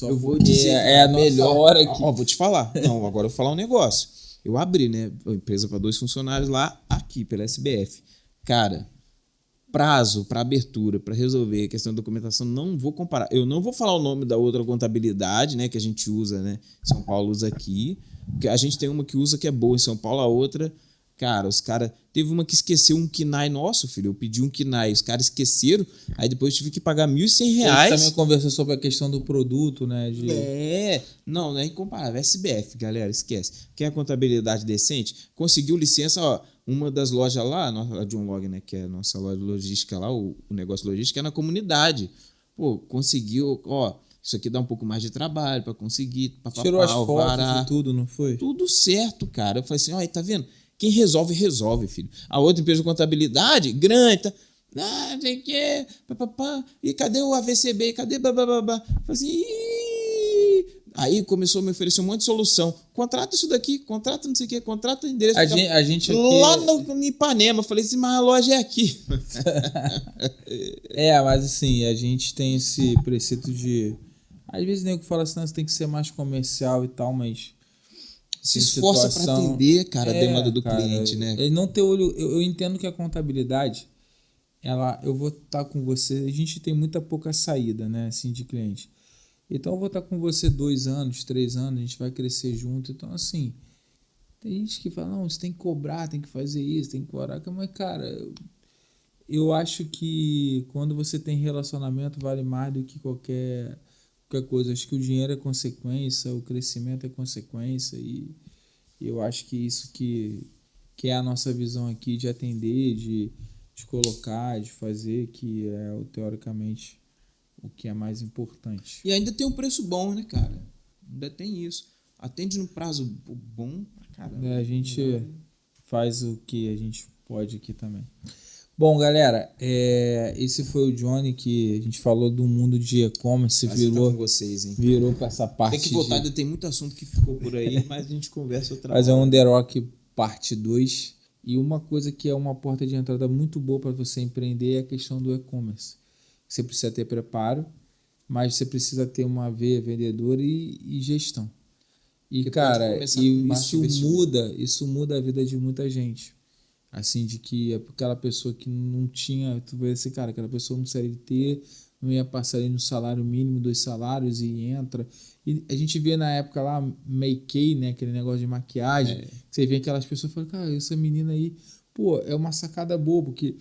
eu vou dizer, a melhor hora aqui. Vou te falar. Não, agora eu vou falar um negócio. Eu abri, né, a empresa para 2 funcionários lá, aqui, pela SBF. Cara, prazo para abertura, para resolver a questão da documentação, não vou comparar. Eu não vou falar o nome da outra contabilidade, né, que a gente usa, né? São Paulo usa aqui. A gente tem uma que usa que é boa em São Paulo, a outra... Cara, os caras... Teve uma que esqueceu um KNAI nosso, filho. Eu pedi um KNAI, os caras esqueceram. Aí depois eu tive que pagar R$1.100. A gente também conversou sobre a questão do produto, né? Não é incomparável. SBF, galera, esquece. Quer a contabilidade decente? Conseguiu licença, uma das lojas lá, a John Log, né? Que é a nossa loja logística lá, o negócio logístico é na comunidade. Pô, conseguiu, isso aqui dá um pouco mais de trabalho para conseguir. Tirou as fotos e tudo, não foi? Tudo certo, cara. Eu falei assim, tá vendo? Quem resolve, filho. A outra empresa de contabilidade, grande, tá? Tem que... E cadê o AVCB? Cadê... Falei assim... Aí começou a me oferecer um monte de solução. Contrata isso daqui, contrata não sei o que, contrata o endereço. A gente aqui... Lá no Ipanema. Eu falei assim, mas a loja é aqui. Mas assim, a gente tem esse preceito de... Às vezes o nego fala assim, não, você tem que ser mais comercial e tal, mas... Se esforça para atender, cara, a demanda do cliente, né? Ele não ter olho... Eu entendo que a contabilidade, eu vou estar com você... A gente tem muita pouca saída, né, assim, de cliente. Então eu vou estar com você 2 anos, 3 anos, a gente vai crescer junto. Então, assim, tem gente que fala, não, você tem que cobrar, tem que fazer isso, tem que cobrar. Mas, cara, eu acho que quando você tem relacionamento, vale mais do que qualquer coisa. Acho que o dinheiro é consequência, o crescimento é consequência. E eu acho que isso que é a nossa visão aqui de atender, de colocar, de fazer, que é teoricamente o que é mais importante. E ainda tem um preço bom, né, cara? Ainda tem isso. Atende no prazo bom pra caramba. A gente faz o que a gente pode aqui também. Bom, galera, esse foi o Johnny, que a gente falou do mundo de e-commerce, virou com vocês, hein? Virou pra essa parte. Tem que voltar, ainda tem muito assunto que ficou por aí, mas a gente conversa outra fazer hora. um The Rock parte 2. E uma coisa que é uma porta de entrada muito boa para você empreender é a questão do e-commerce. Você precisa ter preparo, mas você precisa ter uma veia vendedora e gestão. E, cara, isso muda a vida de muita gente. Assim, de que aquela pessoa que não tinha, tu vê esse cara, aquela pessoa não CLT, não ia passar ali no salário mínimo, 2 salários e entra. E a gente vê na época lá, make, né, aquele negócio de maquiagem, você vê aquelas pessoas e fala, cara, essa menina aí, pô, é uma sacada boa, porque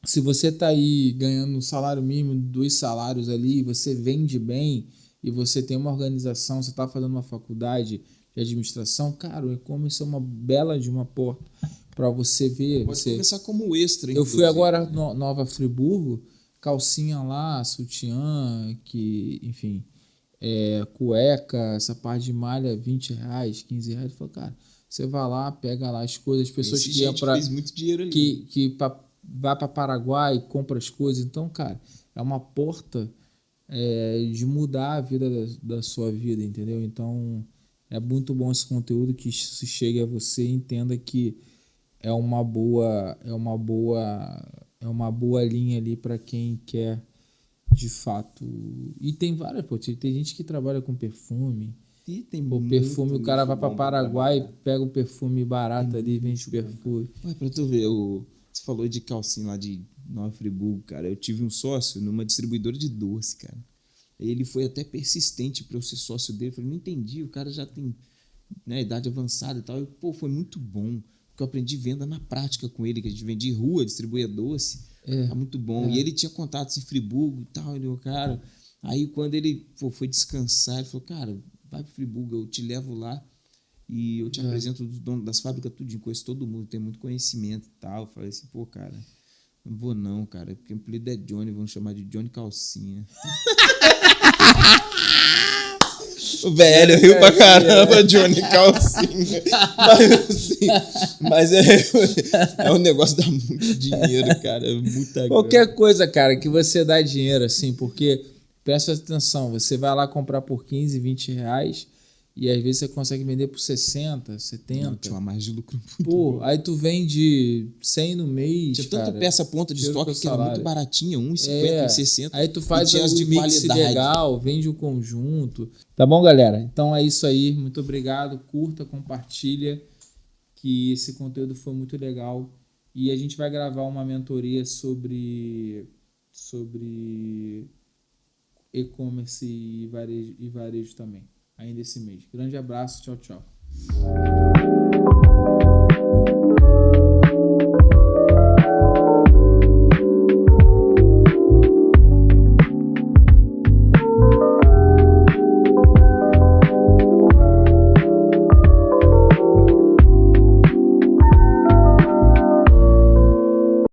se você tá aí ganhando um salário mínimo, 2 salários ali, você vende bem e você tem uma organização, você tá fazendo uma faculdade de administração, cara, o e-commerce é uma bela de uma porta para você ver. Pode começar como extra. Eu fui agora no Nova Friburgo, calcinha lá, sutiã, que, enfim, cueca, essa parte de malha, R$20, R$15. Eu falei, cara, você vai lá, pega lá as coisas, as pessoas que iam para fez muito dinheiro ali. que vai para Paraguai e compra as coisas. Então, cara, é uma porta de mudar a vida da sua vida, entendeu? Então, é muito bom esse conteúdo, que isso chegue a você e entenda que é uma boa linha ali para quem quer de fato. E tem várias, tem gente que trabalha com perfume. E tem perfume, o cara vai para Paraguai, pega um perfume barato ali e vende perfume. Ué, pra tu ver, você falou de calcinha lá de Nova Friburgo, cara. Eu tive um sócio numa distribuidora de doce, cara. Ele foi até persistente para eu ser sócio dele. Eu falei, não entendi, o cara já tem, né, idade avançada e tal. E, pô, foi muito bom. Porque eu aprendi venda na prática com ele, que a gente vendia em rua, distribuía doce. Tá muito bom. E ele tinha contatos em Friburgo e tal. Ele, cara. Aí quando ele foi descansar, ele falou, cara, vai para Friburgo, eu te levo lá e eu te apresento os donos das fábricas, tudinho, conheço todo mundo, tem muito conhecimento e tal. Eu falei assim, pô, cara, não vou não, cara, porque o apelido é Johnny, vamos chamar de Johnny Calcinha. O velho riu pra caramba, Johnny Calcinha. Mas é um negócio que dá muito dinheiro, cara. Muita Qualquer grana. coisa, cara, que você dá dinheiro, assim, porque, presta atenção, você vai lá comprar por 15, 20 reais e às vezes você consegue vender por 60, 70. Não, tinha uma margem de lucro muito Pô, boa. aí tu vende 100 no mês, tinha cara, tanta peça ponta de estoque que era muito baratinha, 1,50, 1,60. Aí tu faz as de mix qualidade. legal, vende o conjunto. Tá bom, galera? Então é isso aí. Muito obrigado. Curta, compartilha, que esse conteúdo foi muito legal. E a gente vai gravar uma mentoria sobre e-commerce e varejo também, ainda esse mês. Grande abraço. Tchau, tchau.